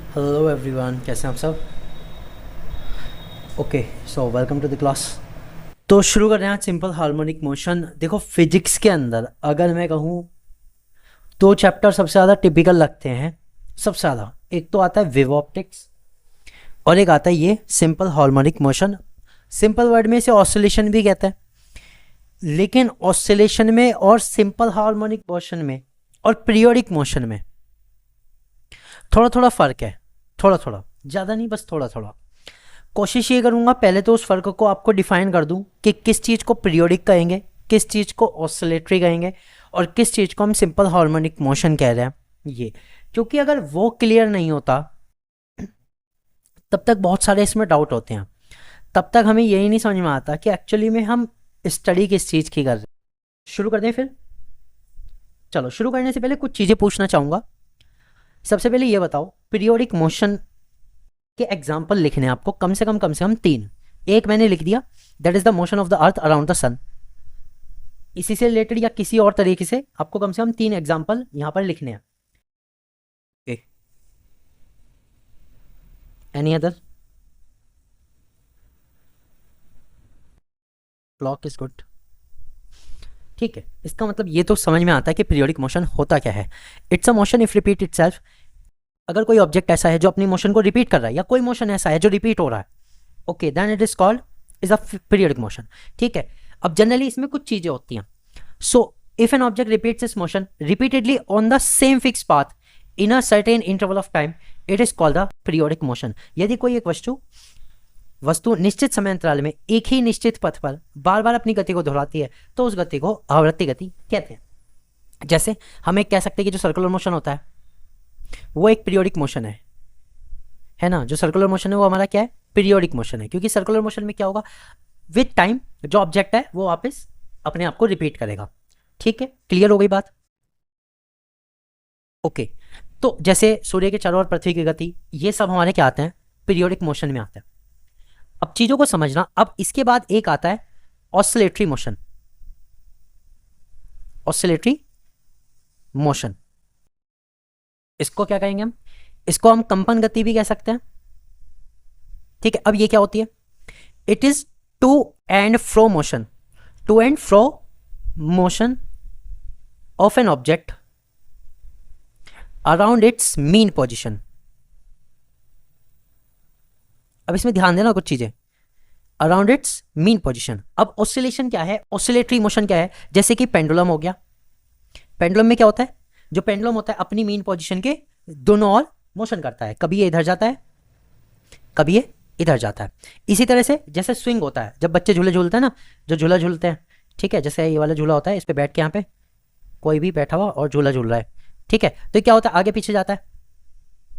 Hello everyone, कैसे हैं आप सब। Okay, so welcome to the class. तो शुरू कर रहे हैं आज सिंपल हार्मोनिक मोशन। देखो, फिजिक्स के अंदर अगर मैं कहूँ दो चैप्टर सबसे ज़्यादा टिपिकल लगते हैं। सबसे ज़्यादा एक तो आता है वेव ऑप्टिक्स और एक आता है ये simple harmonic motion. Simple word में इसे ऑसिलेशन भी कहते हैं, लेकिन ऑसिलेशन में और सिंपल हार्मोनिक मोशन में और पीरियोडिक मोशन में थोड़ा थोड़ा फ़र्क है। थोड़ा थोड़ा, ज़्यादा नहीं, बस थोड़ा थोड़ा। कोशिश ये करूँगा पहले तो उस फ़र्क को आपको डिफाइन कर दूँ कि किस चीज़ को पीरियोडिक कहेंगे, किस चीज़ को ऑसिलेटरी कहेंगे और किस चीज़ को हम सिंपल हार्मोनिक मोशन कह रहे हैं। ये क्योंकि अगर वो क्लियर नहीं होता तब तक बहुत सारे इसमें डाउट होते हैं। तब तक हमें यही नहीं समझ में आता कि एक्चुअली में हम स्टडी किस चीज़ की कर रहे हैं। शुरू कर दें फिर। चलो, शुरू करने से पहले कुछ चीज़ें पूछना चाहूँगा। सबसे पहले ये बताओ, पीरियोडिक मोशन के एग्जाम्पल लिखने हैं आपको कम से कम तीन। एक मैंने लिख दिया, that is the motion of the earth around the sun. इसी से रिलेटेड या किसी और तरीके से आपको कम से कम तीन एग्जाम्पल यहां पर लिखने हैं। Any other? Clock is good. ठीक है, इसका मतलब ये तो समझ में आता है कि पीरियोडिक मोशन होता क्या है। It's a motion if repeat itself. अगर कोई ऑब्जेक्ट ऐसा है जो अपनी मोशन को रिपीट कर रहा है या कोई मोशन ऐसा है जो रिपीट हो रहा है, okay, then it is called is a periodic motion. ठीक है, अब जनरली इसमें कुछ चीजें होती हैं। So if an object repeats its motion repeatedly on the same fix path in a certain interval of time, it is called the periodic motion. यदि कोई एक वस्तु निश्चित समय अंतराल में एक ही निश्चित पथ पर बार बार अपनी गति को दोहराती है तो उस गति को आवर्ती गति कहते हैं। जैसे हम एक कह सकते हैं कि जो सर्कुलर मोशन होता है वो एक पीरियोडिक मोशन है ना। जो सर्कुलर मोशन है वो हमारा क्या है, पीरियोडिक मोशन है। क्योंकि सर्कुलर मोशन में क्या होगा, विद टाइम जो ऑब्जेक्ट है वो वापस अपने आप को रिपीट करेगा। ठीक है, क्लियर हो गई बात। ओके, तो जैसे सूर्य के चारों ओर पृथ्वी की गति, ये सब हमारे क्या आते हैं, पीरियोडिक मोशन में आते हैं। अब चीजों को समझना। अब इसके बाद एक आता है ऑसिलेटरी मोशन। ऑसिलेटरी मोशन, इसको क्या कहेंगे हम, इसको हम कंपन गति भी कह सकते हैं। ठीक है, अब ये क्या होती है, it is to and fro motion. To and fro motion of an object around its mean position. अब इसमें ध्यान देना कुछ चीजें, अराउंड इट्स मीन पोजिशन। अब ऑसिलेशन क्या है, ऑसिलेटरी मोशन क्या है, जैसे कि पेंडुलम हो गया। पेंडुलम में क्या होता है, जो पेंडुलम होता है अपनी मीन पोजिशन के दोनों ओर मोशन करता है। कभी ये इधर जाता है, कभी ये इधर जाता है। इसी तरह से जैसे स्विंग होता है, जब बच्चे झूले झूलते हैं ना, जो झूला झूलते हैं, ठीक है, जैसे ये वाला झूला होता है, इस पे बैठ के यहाँ पे कोई भी बैठा हुआ और झूला झूल रहा है, ठीक है, तो क्या होता है, आगे पीछे जाता है।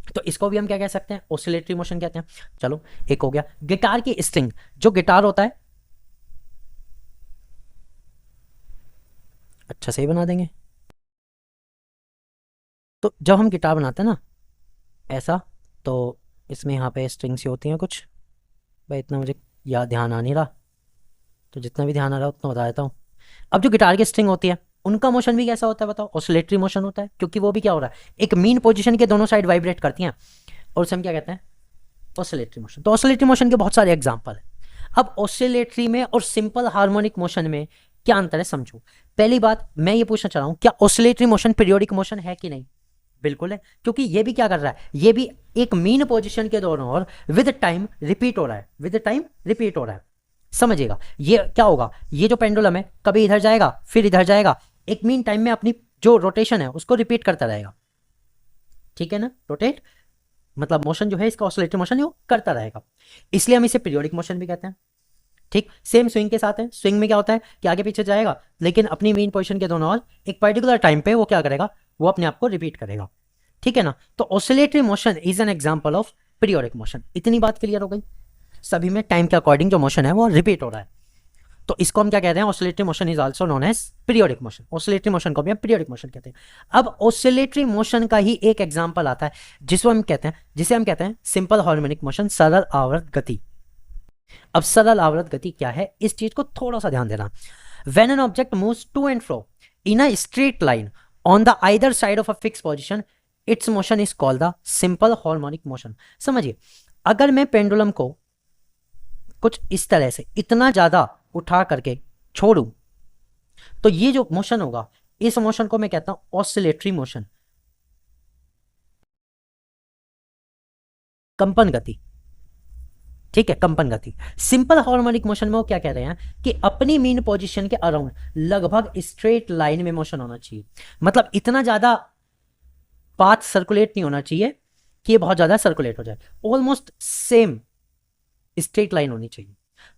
तो इसको भी हम क्या कह सकते हैं, ऑसिलेटरी मोशन कहते हैं। चलो, एक हो गया गिटार की स्ट्रिंग। जो गिटार होता है, अच्छा सही बना देंगे। तो जब हम गिटार बनाते हैं ना ऐसा, तो इसमें यहाँ पे स्ट्रिंग्स होती हैं कुछ, भाई इतना मुझे याद ध्यान आ नहीं रहा, तो जितना भी ध्यान आ रहा है उतना बता देता हूँ। अब जो गिटार की स्ट्रिंग होती है उनका मोशन भी कैसा होता है बताओ, ऑसिलेटरी मोशन होता है। क्योंकि वो भी क्या हो रहा है, एक मीन पोजीशन के दोनों साइड वाइब्रेट करती हैं और उसे हम क्या कहते हैं, ऑसिलेटरी मोशन। तो ऑसिलेटरी मोशन के बहुत सारे एग्जांपल हैं। अब ऑसिलेटरी में और सिंपल हार्मोनिक मोशन में क्या अंतर है समझो। पहली बात मैं ये पूछना चाह रहा हूँ, क्या ऑसिलेटरी मोशन पीरियोडिक मोशन है कि नहीं। बिल्कुल है, क्योंकि ये भी क्या कर रहा है, ये भी एक मीन पोजीशन के दोनों और विद टाइम रिपीट हो रहा है, विद टाइम रिपीट हो रहा है। समझिएगा, ये क्या होगा, ये जो पेंडुलम है कभी इधर जाएगा फिर इधर जाएगा, एक मीन टाइम में अपनी जो रोटेशन है उसको रिपीट करता रहेगा। ठीक है ना, रोटेट मतलब मोशन जो है इसका ऑसिलेटरी मोशन वो करता रहेगा, इसलिए हम इसे पीरियोडिक मोशन भी कहते हैं। ठीक, सेम स्विंग के साथ है। स्विंग में क्या होता है कि आगे पीछे जाएगा लेकिन अपनी मेन पोजीशन के दोनों ओर एक पर्टिकुलर टाइम पे वो क्या करेगा, वो अपने आप को रिपीट करेगा। ठीक है ना, तो oscillatory motion is an example of periodic motion. इतनी बात क्लियर हो गई, सभी में टाइम के अकॉर्डिंग जो मोशन है वो रिपीट हो रहा है। तो इसको हम क्या कहते हैं, oscillatory motion is also known as periodic motion. Oscillatory motion को भी हम पीरियोडिक मोशन कहते हैं। अब ऑसिलेटरी मोशन का ही एक एग्जांपल आता है जिसे हम कहते हैं सिंपल हार्मोनिक मोशन, सरल आवर्त गति। अब सरल आवर्त गति क्या है, इस चीज को थोड़ा सा ध्यान देना। When an object moves to and fro in a straight line on the either side of a fix position, its motion is called the simple harmonic motion. समझिए, अगर मैं पेंडुलम को कुछ इस तरह से इतना ज्यादा उठा करके छोड़ूं तो ये जो मोशन होगा, इस मोशन को मैं कहता हूं ऑसिलेटरी मोशन, कंपन गति। ठीक है, कंपन गति। सिंपल हार्मोनिक मोशन में वो क्या कह रहे हैं कि अपनी मीन पोजीशन के अराउंड लगभग स्ट्रेट लाइन में मोशन होना चाहिए। मतलब इतना ज्यादा पाथ सर्कुलेट नहीं होना चाहिए कि ये बहुत ज्यादा सर्कुलेट हो जाए, ऑलमोस्ट सेम स्ट्रेट लाइन होनी चाहिए,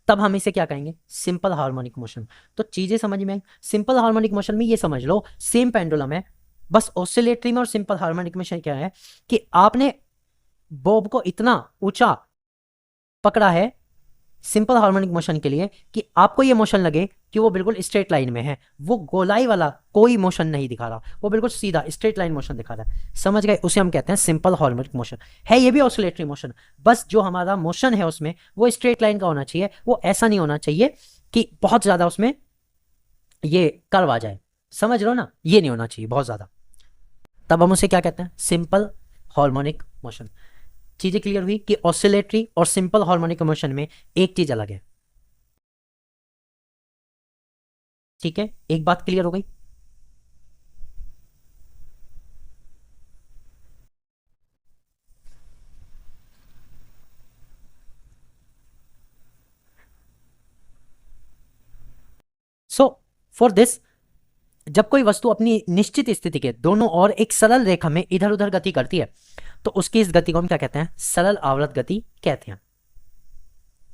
तब हम इसे क्या कहेंगे, सिंपल हार्मोनिक मोशन। तो चीजें समझ में आई। सिंपल हार्मोनिक मोशन में ये समझ लो सेम पेंडुलम है, बस ऑसिलेटरी में और सिंपल हार्मोनिक मोशन क्या है कि आपने बॉब को इतना ऊंचा पकड़ा है सिंपल हार्मोनिक मोशन के लिए कि आपको ये मोशन लगे कि वो बिल्कुल स्ट्रेट लाइन में है, वो गोलाई वाला कोई मोशन नहीं दिखा रहा, वो बिल्कुल सीधा स्ट्रेट लाइन मोशन दिखा रहा है। समझ गए, उसे हम कहते हैं सिंपल हार्मोनिक मोशन। है ये भी ऑसिलेटरी मोशन, बस जो हमारा मोशन है उसमें वो स्ट्रेट लाइन का होना चाहिए, वो ऐसा नहीं होना चाहिए कि बहुत ज्यादा उसमें ये कर्व आ जाए। समझ लो ना, ये नहीं होना चाहिए बहुत ज्यादा, तब हम उसे क्या कहते हैं, सिंपल हार्मोनिक मोशन। चीजें क्लियर हुई कि ऑसिलेटरी और सिंपल हार्मोनिक मोशन में एक चीज अलग है। ठीक है, एक बात क्लियर हो गई। सो फॉर दिस, जब कोई वस्तु अपनी निश्चित स्थिति के दोनों ओर एक सरल रेखा में इधर उधर गति करती है तो उसकी इस गति को हम क्या कहते हैं, सरल आवर्त गति कहते हैं।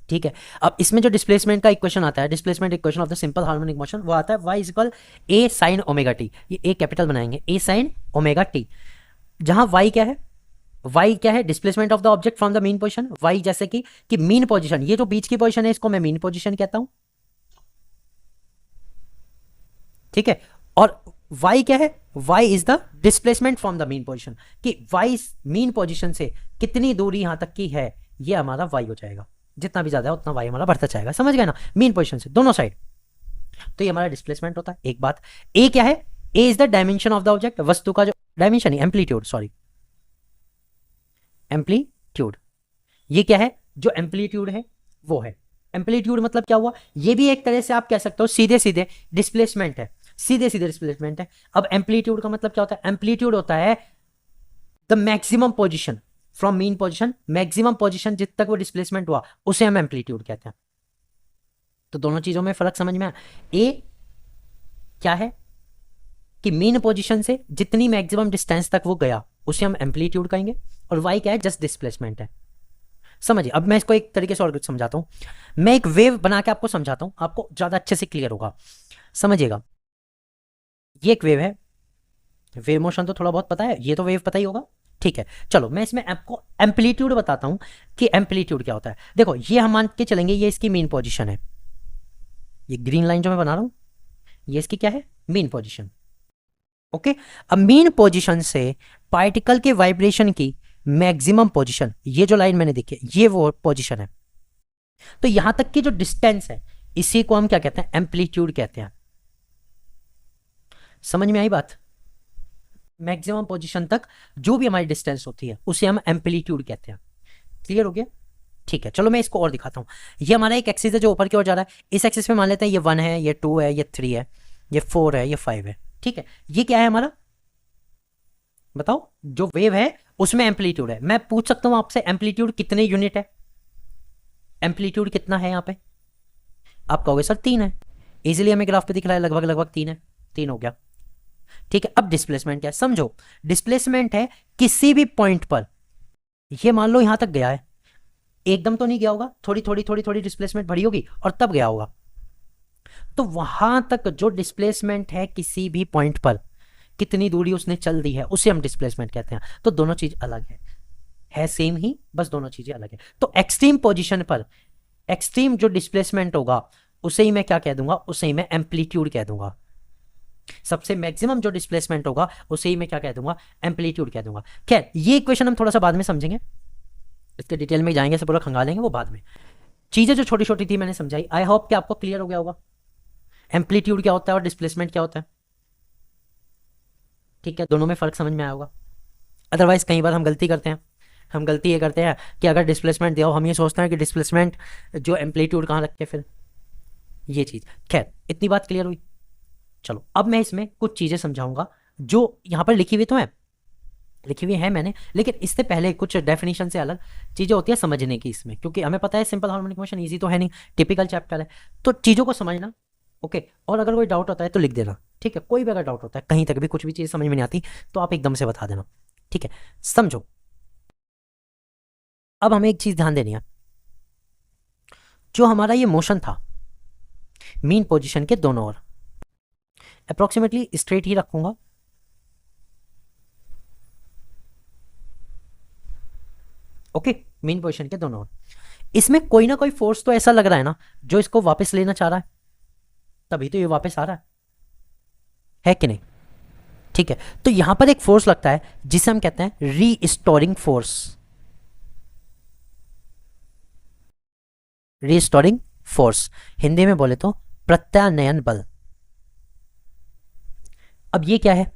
ठीक है, अब इसमें जो डिस्प्लेसमेंट का इक्वेशन आता है, displacement equation of the simple harmonic motion, वो आता है y equal a sin omega T. ये a कैपिटल बनाएंगे, a sin ओमेगा टी, जहां y क्या है, y क्या है, displacement of the object from the mean position. y जैसे कि मीन पोजीशन, ये जो बीच की पोजीशन है इसको मैं मीन पोजीशन कहता हूं। ठीक है, और y क्या है, y is the displacement from the mean position, कि y मीन पोजीशन से कितनी दूरी यहां तक की है, ये हमारा y हो जाएगा। जितना भी ज्यादा है उतना y हमारा बढ़ता जाएगा। समझ गए ना, मीन पोजीशन से दोनों साइड। तो ये हमारा डिस्प्लेसमेंट होता है। एक बात, a क्या है, a is the dimension of the object, वस्तु का जो डायमेंशन है, एम्पलीट्यूड, सॉरी एम्पलीट्यूड। ये क्या है, जो एम्पलीट्यूड है वो है। एम्पलीट्यूड मतलब क्या हुआ, ये भी एक तरह से आप कह सकते हो सीधे सीधे डिस्प्लेसमेंट है, सीधे सीधे डिस्प्लेसमेंट है। अब एम्पलीट्यूड का मतलब क्या होता है, एम्पलीट्यूड होता है the maximum position from mean position, maximum position जित तक वो डिस्प्लेसमेंट हुआ उसे हम एम्पलीट्यूड कहते हैं। तो दोनों चीजों में फर्क समझ में आया। ए क्या है कि मीन पोजीशन से जितनी मैक्सिमम डिस्टेंस तक वो गया उसे हम एम्पलीट्यूड कहेंगे, और वाई क्या है, जस्ट डिस्प्लेसमेंट है। समझिए, अब मैं इसको एक तरीके से और कुछ समझाता हूं। मैं एक वेव बना के आपको समझाता हूं, आपको ज्यादा अच्छे से क्लियर होगा। समझिएगा, ये एक वेव है, वेव मोशन तो थोड़ा बहुत पता है, ये तो वेव पता ही होगा। ठीक है, चलो मैं इसमें आपको एम्पलीट्यूड बताता हूं कि एम्पलीट्यूड क्या होता है। देखो, ये हम मान के चलेंगे ये इसकी मीन पोजीशन है, ये ग्रीन लाइन जो मैं बना रहा हूं ये इसकी क्या है, मीन पोजीशन। ओके, अब मीन पोजीशन से पार्टिकल के वाइब्रेशन की मैक्सिमम पोजीशन, ये जो लाइन मैंने देखी है ये वो पोजीशन है। तो यहां तक की जो डिस्टेंस है इसी को हम क्या कहते हैं, एम्पलीट्यूड कहते हैं। समझ में आई बात, मैक्सिमम पोजीशन तक जो भी हमारी डिस्टेंस होती है उसे हम एम्पलीट्यूड कहते हैं। क्लियर हो गया। ठीक है, चलो मैं इसको और दिखाता हूं। ये हमारा एक एक्सिस है जो ऊपर की ओर जा रहा है, इस एक्सिस पे मान लेते हैं ये 1 है, ये 2 है, ये 3 है, ये 4 है, ये 5 है। ठीक है, ये क्या है हमारा, बताओ, जो वेव है उसमें एम्पलीट्यूड है। मैं पूछ सकता हूं आपसे एम्पलीट्यूड कितने यूनिट है, एम्पलीट्यूड कितना है यहां पे, आप कहोगे सर 3 है। इजीली हमें ग्राफ पे दिख रहा है, लगभग लगभग 3 है, 3 हो गया। ठीक है, अब डिस्प्लेसमेंट क्या है, समझो। डिस्प्लेसमेंट है किसी भी पॉइंट पर, ये मान लो यहां तक गया है, एकदम तो नहीं गया होगा, थोड़ी थोड़ी थोड़ी थोड़ी डिस्प्लेसमेंट बढ़ी होगी और तब गया होगा। तो वहां तक जो डिस्प्लेसमेंट है किसी भी पॉइंट पर, कितनी दूरी उसने चल दी है, उसे हम डिस्प्लेसमेंट कहते हैं। तो दोनों चीज अलग है सेम ही, बस दोनों चीजें अलग है। तो एक्सट्रीम पोजीशन पर एक्सट्रीम जो डिस्प्लेसमेंट होगा उसे ही मैं क्या कह दूंगा, उसे ही मैं एम्पलीट्यूड कह दूंगा। सबसे मैक्सिमम जो डिस्प्लेसमेंट होगा उसे ही मैं क्या कह दूंगा, एम्पलीट्यूड कह दूंगा। खैर, ये इक्वेशन हम थोड़ा सा बाद में समझेंगे, इसके डिटेल में जाएंगे, से पूरा खंगालेंगे, वो बाद में। चीजें जो छोटी छोटी थी मैंने समझाई, आई होप कि आपको क्लियर हो गया होगा एम्पलीट्यूड क्या होता है और डिस्प्लेसमेंट क्या होता है। ठीक है, दोनों में फर्क समझ में आया होगा। अदरवाइज कई बार हम गलती करते हैं, हम गलती ये करते हैं कि अगर डिस्प्लेसमेंट दिया हो हम ये सोचते हैं कि डिस्प्लेसमेंट जो एम्पलीट्यूड कहाँ रखे फिर, ये चीज़। खैर इतनी बात क्लियर हुई। चलो अब मैं इसमें कुछ चीज़ें समझाऊंगा जो यहाँ पर लिखी हुई तो है, लिखी हुई है मैंने, लेकिन इससे पहले कुछ डेफिनेशन से अलग चीज़ें होती है समझने की इसमें, क्योंकि हमें पता है सिंपल हार्मोनिक मोशन ईजी तो है नहीं, टिपिकल चैप्टर है, तो चीज़ों को समझना। ओके, और अगर कोई डाउट होता है तो लिख देना, ठीक है? कोई भी अगर डाउट होता है कहीं तक भी कुछ भी चीज़ समझ में नहीं आती तो आप एकदम से बता देना, ठीक है? समझो, अब हमें एक चीज़ ध्यान देनी है, जो हमारा ये मोशन था मीन पोजीशन के दोनों ओर, अप्रोक्सीमेटली स्ट्रेट ही रखूंगा, ओके, मीन पोजीशन के दोनों ओर। इसमें कोई ना कोई फोर्स तो ऐसा लग रहा है ना जो इसको वापस लेना चाह रहा है, तभी तो ये वापस आ रहा है कि नहीं? ठीक है, तो यहां पर एक फोर्स लगता है जिसे हम कहते हैं restoring force, restoring force, Hindi में बोले तो प्रत्यानयन बल। अब ये क्या है?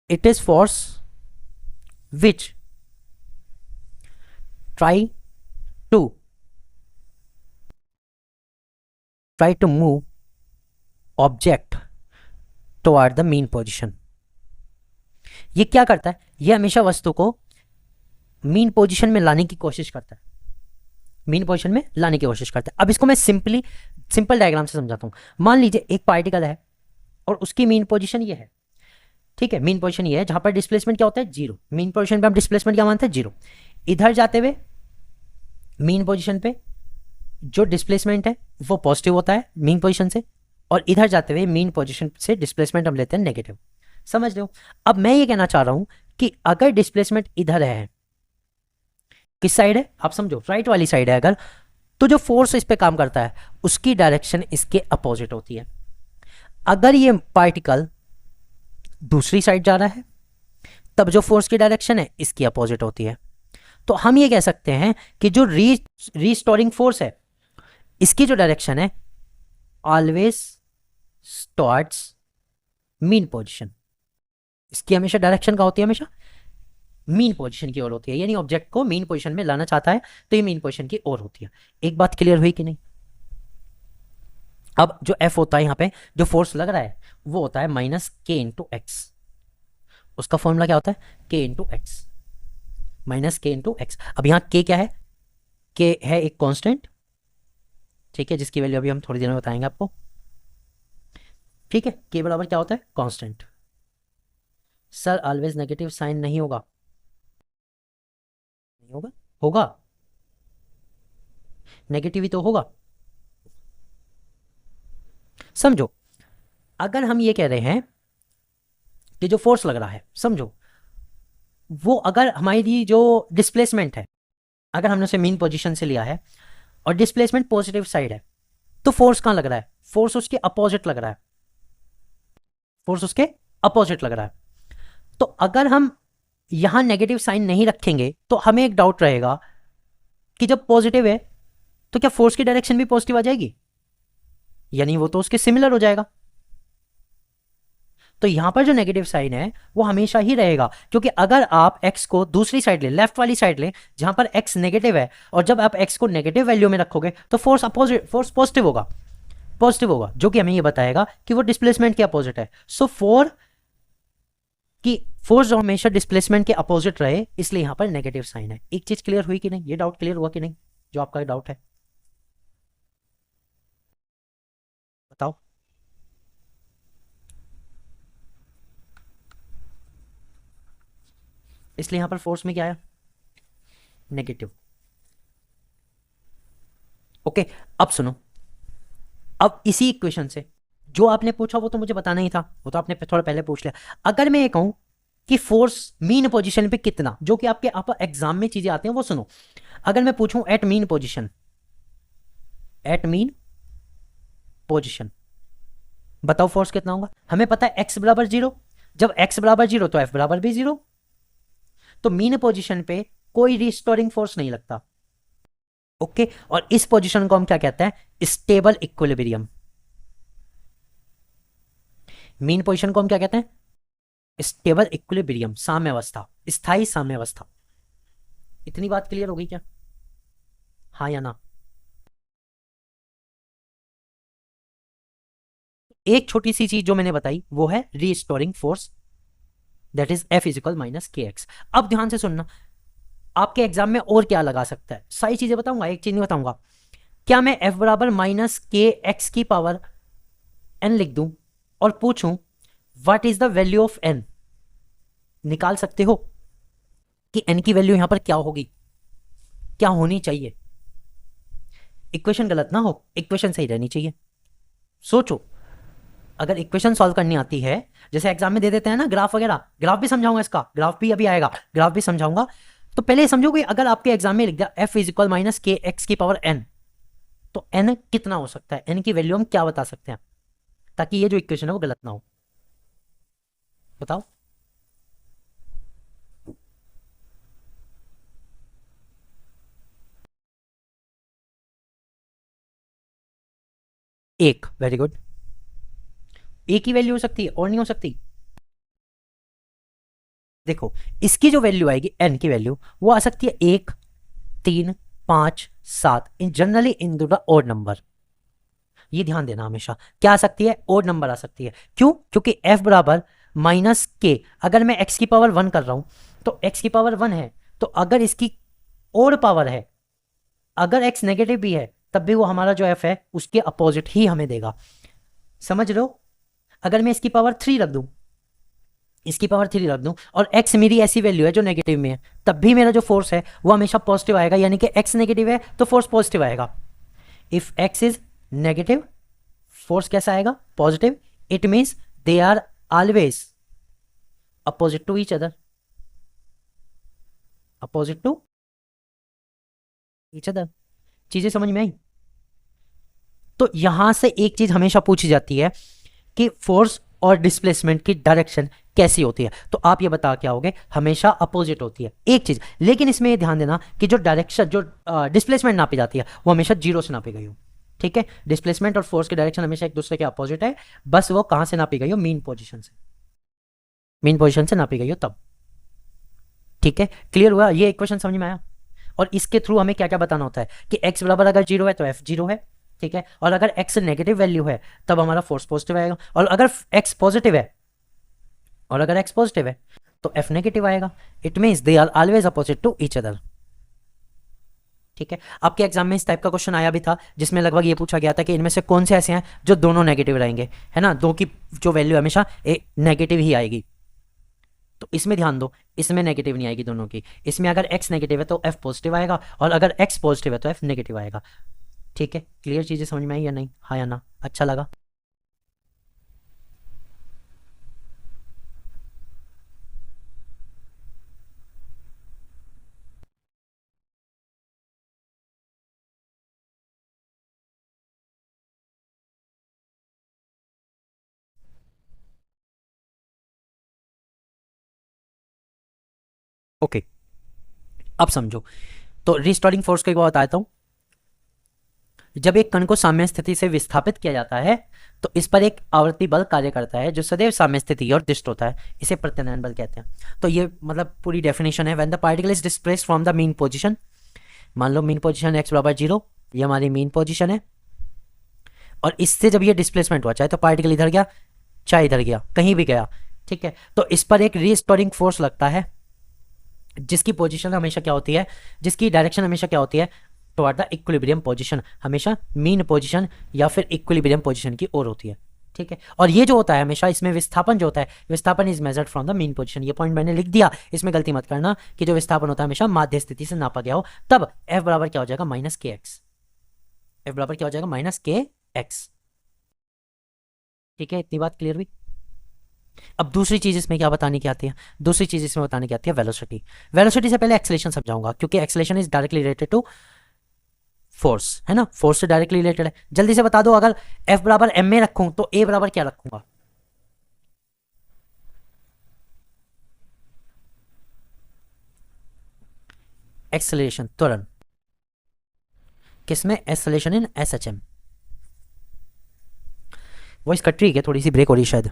It is force which try to move object toward the mean position. ये क्या करता है? ये हमेशा वस्तु को मीन पोजीशन में लाने की कोशिश करता है, मीन पोजीशन में लाने की कोशिश करता है। अब इसको मैं सिंपल डायग्राम से समझाता हूं। मान लीजिए एक पार्टिकल है और उसकी मीन पोजीशन ये है, ठीक है? मीन पोजीशन ये है जहां पर डिस्प्लेसमेंट क्या होता है? जीरो। मीन पोजीशन पे हम डिस्प्लेसमेंट क्या मानते हैं? जीरो। इधर जाते हुए मीन पोजीशन पे जो डिस्प्लेसमेंट है वो पॉजिटिव होता है मीन पोजीशन से, और इधर जाते हुए मीन पोजीशन से डिस्प्लेसमेंट हम लेते हैं नेगेटिव। समझ लो। अब मैं ये कहना चाह रहा हूं कि अगर डिस्प्लेसमेंट इधर है, किस साइड है आप समझो, राइट वाली साइड है अगर, तो जो फोर्स इस पे काम करता है उसकी डायरेक्शन इसके अपोजिट होती है। अगर ये पार्टिकल दूसरी साइड जा रहा है तब जो फोर्स की डायरेक्शन है इसकी अपोजिट होती है। तो हम ये कह सकते हैं कि जो रीस्टोरिंग फोर्स है इसकी जो डायरेक्शन है ऑलवेज टुवर्ड्स मीन पोजीशन, इसकी हमेशा डायरेक्शन का होती है, हमेशा मीन पोजीशन की ओर होती है, यानी ऑब्जेक्ट को मीन पोजीशन में लाना चाहता है तो ये मीन पोजीशन की ओर होती है। एक बात क्लियर हुई कि नहीं? अब जो एफ होता है यहाँ पे जो फोर्स लग रहा है वो होता है माइनस के इंटू एक्स। उसका फॉर्मूला क्या होता है? के इंटू एक्स, माइनस के इंटू एक्स। अब यहाँ के क्या है? के है एक कांस्टेंट, ठीक है, जिसकी वैल्यू अभी हम थोड़ी देर में बताएंगे आपको, ठीक है? के बराबर क्या होता है? Constant. Sir always negative sign नहीं होगा, नहीं होगा, होगा, नेगेटिव ही तो होगा। समझो, अगर हम ये कह रहे हैं कि जो फोर्स लग रहा है, समझो वो अगर हमारी जो डिस्प्लेसमेंट है अगर हमने उसे मीन पोजीशन से लिया है और डिस्प्लेसमेंट पॉजिटिव साइड है, तो फोर्स कहां लग रहा है? फोर्स उसके अपोजिट लग रहा है, फोर्स उसके अपोजिट लग रहा है। तो अगर हम यहां नेगेटिव साइन नहीं रखेंगे तो हमें एक डाउट रहेगा कि जब पॉजिटिव है तो क्या फोर्स की डायरेक्शन भी पॉजिटिव आ जाएगी? यानी वो तो उसके सिमिलर हो जाएगा। तो यहां पर जो नेगेटिव साइन है वो हमेशा ही रहेगा, क्योंकि अगर आप x को दूसरी साइड ले, लेफ्ट वाली साइड ले जहां पर x नेगेटिव है, और जब आप x को नेगेटिव वैल्यू में रखोगे तो फोर्स पॉजिटिव होगा, पॉजिटिव होगा, जो कि हमें ये बताएगा कि वो डिस्प्लेसमेंट के अपोजिट है। सो फोर्स जो हमेशा डिस्प्लेसमेंट के अपोजिट रहे इसलिए यहां पर नेगेटिव साइन है। एक चीज क्लियर हुई कि नहीं? ये डाउट क्लियर हुआ कि नहीं जो आपका डाउट है? बताओ। इसलिए यहां पर फोर्स में क्या आया? नेगेटिव। ओके, अब सुनो, अब इसी इक्वेशन से जो आपने पूछा वो तो मुझे बताना ही था, वो तो आपने थोड़ा पहले पूछ लिया। अगर मैं ये कहूं कि फोर्स मीन पोजीशन पे कितना, जो कि आपके आप एग्जाम में चीजें आती हैं वो सुनो। अगर मैं पूछूं at mean position, at mean position बताओ फोर्स कितना होगा? हमें पता है x बराबर जीरो, जब x बराबर जीरो तो f बराबर भी जीरो, तो मीन पोजीशन पे कोई रिस्टोरिंग फोर्स नहीं लगता। ओके, और इस पोजीशन को हम क्या कहते हैं? Stable equilibrium. मीन पोजीशन को हम क्या कहते हैं? स्टेबल इक्विलिब्रियम, साम्यावस्था, स्थायी साम्यावस्था। इतनी बात क्लियर हो गई क्या? हाँ या ना? एक छोटी सी चीज जो मैंने बताई वो है restoring force, that is F is equal minus के एक्स। अब ध्यान से सुनना, आपके एग्जाम में और क्या लगा सकता है, सारी चीजें बताऊंगा, एक चीज नहीं बताऊंगा। क्या मैं F बराबर माइनस के एक्स की पावर n लिख दूं और पूछूं what is the value of n? निकाल सकते हो कि n की वैल्यू यहां पर क्या होगी, क्या होनी चाहिए? इक्वेशन गलत ना हो, इक्वेशन सही रहनी चाहिए। सोचो, अगर इक्वेशन सॉल्व करनी आती है, जैसे एग्जाम में दे देते हैं ना ग्राफ वगैरह, ग्राफ भी समझाऊंगा, इसका ग्राफ भी अभी आएगा, ग्राफ भी समझाऊंगा। तो पहले समझो कि अगर आपके एग्जाम में लिख दिया F इज इक्वल माइनस के एक्स की पावर n, तो n कितना हो सकता है, n की वैल्यू हम क्या बता सकते हैं, ताकि ये जो इक्वेशन है वो गलत ना हो। बताओ। एक, वेरी गुड। एक ही वैल्यू हो सकती है और नहीं हो सकती? देखो, इसकी जो वैल्यू आएगी n की वैल्यू, वो आ सकती है 1, 3, 5, 7, in generally in the odd number. ये ध्यान देना हमेशा, क्या आ सकती है, ओड नंबर आ सकती है। क्यों? क्योंकि F बराबर माइनस के, अगर मैं x की पावर 1 कर रहा हूं तो x की पावर 1 है, तो अगर इसकी ओड पावर है, अगर x नेगेटिव भी है, तब भी वो हमारा जो f है उसके अपोजिट ही हमें देगा। समझ रहे हो? अगर मैं इसकी पावर 3 रख दूं, इसकी पावर 3 रख दूं, और x मेरी ऐसी वैल्यू है जो नेगेटिव में है, तब भी मेरा जो फोर्स है वो हमेशा पॉजिटिव आएगा, यानी कि x नेगेटिव है तो फोर्स पॉजिटिव आएगा। If x is negative, force कैसा आएगा, positive. It means they are always opposite to each other, opposite to each other. चीजें समझ में आई? तो यहां से एक चीज हमेशा पूछी जाती है कि फोर्स और डिस्प्लेसमेंट की डायरेक्शन कैसी होती है, तो आप ये बता क्या होगे, हमेशा अपोजिट होती है, एक चीज। लेकिन इसमें ये ध्यान देना कि जो डायरेक्शन, जो डिस्प्लेसमेंट नापी जाती है वो हमेशा जीरो से नापी गई हो। ठीक है, डिस्प्लेसमेंट और फोर्स की डायरेक्शन हमेशा एक दूसरे के अपोजिट है, बस वो कहां से नापी गई हो, मीन पोजिशन से, मीन पोजिशन से नापी गई हो तब। ठीक है, क्लियर हुआ? ये इक्वेशन समझ में आया? और इसके थ्रू हमें क्या क्या बताना होता है कि x बराबर अगर जीरो है तो f जीरो है। ठीक है, और अगर x नेगेटिव वैल्यू है तब हमारा फोर्स पॉजिटिव आएगा, और अगर x पॉजिटिव है, और अगर x पॉजिटिव है तो f नेगेटिव आएगा। It means they are always opposite to each other. ठीक है, आपके एग्जाम में इस टाइप का क्वेश्चन आया भी था, जिसमें लगभग ये पूछा गया था कि इनमें से कौन से ऐसे हैं जो दोनों नेगेटिव रहेंगे, है ना, दो की जो वैल्यू हमेशा नेगेटिव ही आएगी। तो इसमें ध्यान दो, इसमें नेगेटिव नहीं आएगी दोनों की, इसमें अगर x नेगेटिव है तो f पॉजिटिव आएगा, और अगर x पॉजिटिव है तो f नेगेटिव आएगा। ठीक है, क्लियर? चीजें समझ में आई या नहीं, हाँ या ना? अच्छा लगा? ओके, अब समझो। तो रिस्टोरिंग फोर्स को एक बार बताता हूं। जब एक कण को साम्य स्थिति से विस्थापित किया जाता है तो इस पर एक आवर्ती बल कार्य करता है जो सदैव साम्य स्थिति और दिष्ट होता है, इसे प्रत्यानयन बल कहते हैं। तो ये मतलब पूरी डेफिनेशन है। When the particle is displaced from the mean position, मान लो मीन पोजीशन x बराबर 0, ये हमारी मीन पोजीशन है, और इससे जब ये डिस्प्लेसमेंट हुआ, चाहे तो पार्टिकल इधर गया चाहे इधर गया, कहीं भी गया, ठीक है, तो इस पर एक रीस्टोरिंग फोर्स लगता है, जिसकी पोजीशन हमेशा क्या होती है, जिसकी डायरेक्शन हमेशा क्या होती है, टुवर्ड द इक्विलिब्रियम पोजीशन, हमेशा मीन पोजीशन या फिर इक्विलिब्रियम पोजीशन की ओर होती है। ठीक है, और ये जो होता है हमेशा, इसमें विस्थापन जो होता है, विस्थापन is measured from the mean position. ये पॉइंट मैंने लिख दिया, इसमें गलती मत करना कि जो विस्थापन होता है हमेशा माध्य स्थिति से नापा गया हो, तब F बराबर क्या हो जाएगा, माइनस के एक्स। F बराबर क्या हो जाएगा, माइनस के एक्स। ठीक है, इतनी बात क्लियर हुई? अब दूसरी चीज इसमें क्या बताने की आती है, दूसरी चीज इसमें बताने की आती है वेलोसिटी। वेलोसिटी से पहले एक्सेलेरेशन समझाऊंगा, क्योंकि acceleration is directly related to force, है ना, फोर्स से डायरेक्टली रिलेटेड है। जल्दी से बता दो, अगर F बराबर m में रखूं तो A बराबर क्या रखूंगा? एक्सेलेरेशन, त्वरण, किसमें, एक्सेलेरेशन इन SHM। वॉइस कट रही है, थोड़ी सी ब्रेक हो रही है शायद।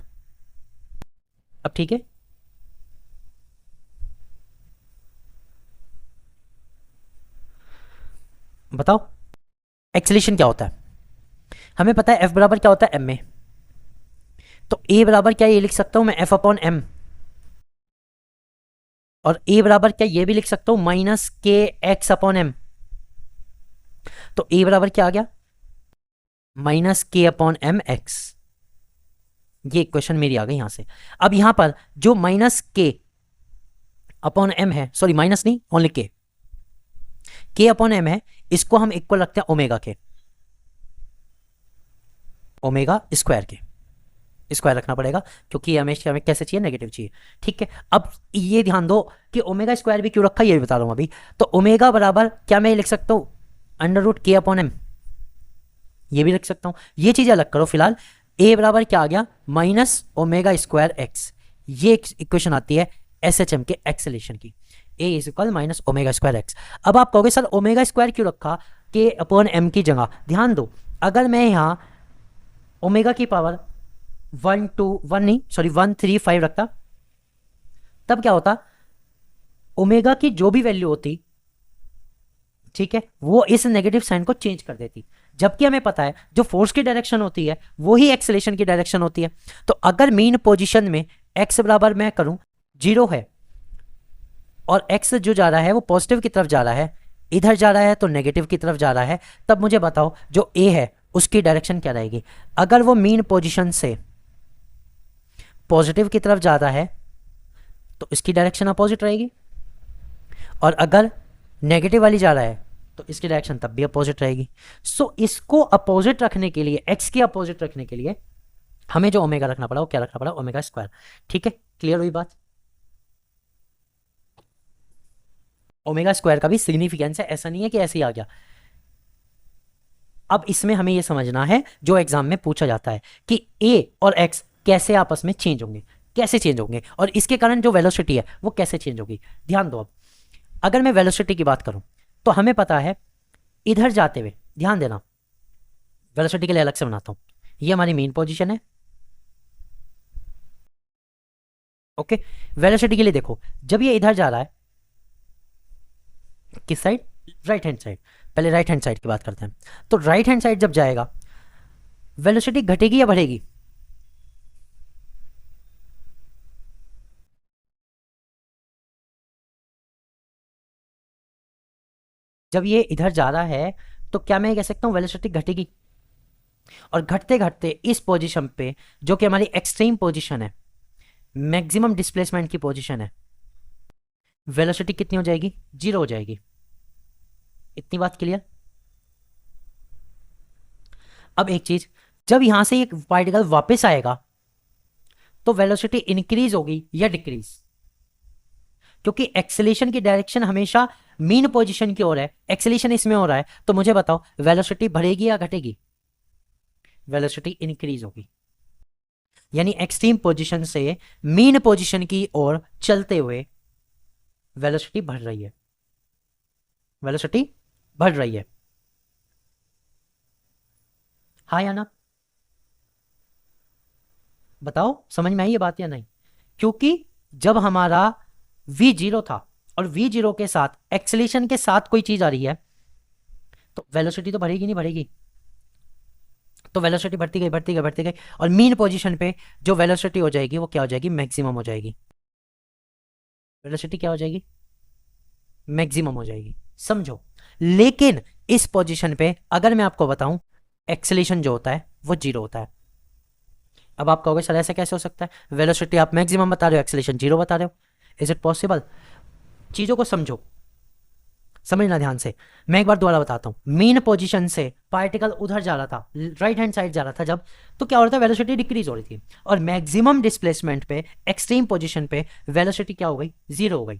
अब ठीक है? बताओ एक्सेलेरेशन क्या होता है? हमें पता है एफ बराबर क्या होता है एम में, तो ए बराबर क्या ये लिख सकता हूं मैं एफ अपॉन एम, और ए बराबर क्या ये भी लिख सकता हूं माइनस के एक्स अपॉन एम। तो ए बराबर क्या आ गया? माइनस के अपॉन एम एक्स। ये इक्वेशन मेरी आ गई यहां से। अब यहां पर जो माइनस के अपॉन एम है, सॉरी माइनस नहीं ओनली के अपॉन एम है, इसको हम इक्वल रखते हैं ओमेगा के, ओमेगा स्क्वायर के। स्क्वायर रखना पड़ेगा क्योंकि हमें हमें कैसे चाहिए, नेगेटिव चाहिए। ठीक है, अब ये ध्यान दो कि ओमेगा स्क्वायर भी क्यों रखा ये भी बता रहा हूं अभी। तो ओमेगा बराबर क्या मैं लिख सकता हूं अंडर रूट के अपॉन एम, ये भी लिख सकता हूं। ये चीज अलग करो फिलहाल। ए बराबर क्या आ गया माइनस ओमेगा स्क्वायर एक्स, ये इक्वेशन आती है एस एच एम के एक्सेलेरेशन की। A is equal minus omega square X. अब आप कहोगे सर ओमेगा स्क्वायर क्यों रखा के अपॉन एम की जगह? ध्यान दो, अगर मैं यहां ओमेगा की पावर 1 नहीं सॉरी 135 रखता, तब क्या होता, ओमेगा की जो भी वैल्यू होती, ठीक है, वो इस नेगेटिव साइन को चेंज कर देती। जबकि हमें पता है जो फोर्स की डायरेक्शन होती है वो ही एक्सेलेरेशन की डायरेक्शन होती है। तो अगर मीन पोजीशन में एक्स बराबर मैं करूं 0 है और एक्स जो जा रहा है वो पॉजिटिव की तरफ जा रहा है, इधर जा रहा है तो नेगेटिव की तरफ जा रहा है, तब मुझे बताओ जो ए है उसकी डायरेक्शन क्या रहेगी? अगर वो मीन पोजीशन से पॉजिटिव की तरफ जा रहा है तो इसकी डायरेक्शन अपोजिट रहेगी, और अगर नेगेटिव वाली जा रहा है तो इसकी डायरेक्शन तब भी अपोजिट रहेगी। सो इसको अपोजिट रखने के लिए, एक्स के अपोजिट रखने के लिए हमें जो ओमेगा रखना पड़ा वो क्या रखना पड़ा? Omega square. ठीक है, क्लियर हुई बात? ओमेगा स्क्वायर का भी सिग्निफिकेंस है, ऐसा नहीं है कि ऐसे ही आ गया। अब इसमें हमें यह समझना है जो एग्जाम में पूछा जाता है कि ए और एक्स कैसे आपस में चेंज होंगे, कैसे चेंज होंगे, और इसके कारण जो वेलोसिटी है वो कैसे चेंज होगी। ध्यान दो, अब अगर मैं वेलोसिटी की बात करूं तो हमें पता है इधर जाते हुए, ध्यान देना, वेलोसिटी के लिए अलग से बनाता हूं, ये हमारी मेन पोजीशन है। ओके, वेलोसिटी के लिए देखो, जब ये इधर जा रहा है, किस साइड? Right hand side. पहले राइट हैंड साइड की बात करते हैं। तो राइट हैंड साइड जब जाएगा वेलोसिटी घटेगी या बढ़ेगी? जब ये इधर जा रहा है तो क्या मैं कह सकता हूं वेलोसिटी घटेगी? और घटते घटते इस पोजीशन पे, जो कि हमारी एक्सट्रीम पोजीशन है, मैक्सिमम डिस्प्लेसमेंट की पोजीशन है, वेलोसिटी कितनी हो जाएगी? 0 हो जाएगी। इतनी बात क्लियर? अब एक चीज, जब यहां से एक पार्टिकल वापस आएगा तो वेलोसिटी इंक्रीज होगी या डिक्रीज? क्योंकि एक्सेलेरेशन की डायरेक्शन हमेशा मीन पोजीशन की ओर है, एक्सेलेरेशन इसमें हो रहा है, तो मुझे बताओ वेलोसिटी बढ़ेगी या घटेगी? वेलोसिटी इंक्रीज होगी। यानी एक्सट्रीम पोजीशन से मीन पोजीशन की ओर चलते हुए वेलोसिटी बढ़ रही है, वेलोसिटी बढ़ रही है। हाँ या ना? बताओ समझ में आई ये बात या नहीं? क्योंकि जब हमारा v0 था और v0 के साथ एक्सेलेरेशन के साथ कोई चीज आ रही है तो वेलोसिटी तो बढ़ेगी नहीं बढ़ेगी? तो वेलोसिटी बढ़ती गई बढ़ती गई बढ़ती गई, और मीन पोजीशन पे जो वेलोसिटी हो जाएगी वो क्या हो जाएगी? मैक्सिमम हो जाएगी। वेलोसिटी क्या हो जाएगी? मैक्सिमम हो जाएगी। समझो, लेकिन इस पोजीशन पे अगर मैं आपको बताऊं एक्सेलेरेशन जो होता है वो 0 होता है। अब आप कहोगे सर ऐसा कैसे हो सकता है? वेलोसिटी आप मैक्सिमम बता रहे हो, एक्सेलेरेशन 0 बता रहे हो, इज इट पॉसिबल? चीजों को समझो, समझना ध्यान से। मैं एक बार दोबारा बताता हूं, मेन पोजीशन से पार्टिकल उधर जा रहा था, राइट हैंड साइड जा रहा था जब, तो क्या हो रहा था? वेलोसिटी डिक्रीज हो रही थी, और मैक्सिमम डिस्प्लेसमेंट पे, एक्सट्रीम पोजीशन पे वेलोसिटी क्या हो गई? 0 हो गई।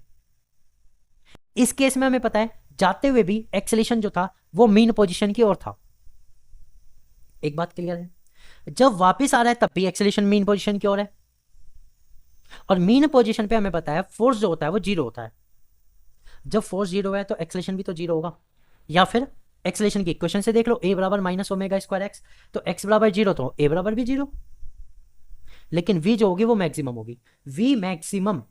इस केस में हमें पता है जाते हुए भी एक्सेलेरेशन जो था वो मीन पोजीशन की ओर था। एक बात क्लियर है? जब वापस आ रहा है तब भी एक्सेलेरेशन मीन पोजीशन की ओर है, और मीन पोजीशन पे हमें पता है फोर्स जो होता है वो 0 होता है। जब फोर्स 0 है तो एक्सेलेरेशन भी तो 0 होगा। या फिर एक्सेलेरेशन की इक्वेशन से देख लो, ए बराबर माइनस ओमेगा स्क्वायर एक्स, तो एक्स बराबर 0 तो ए बराबर भी 0, लेकिन वी जो होगी वो मैक्सिमम होगी। वी मैक्सिमम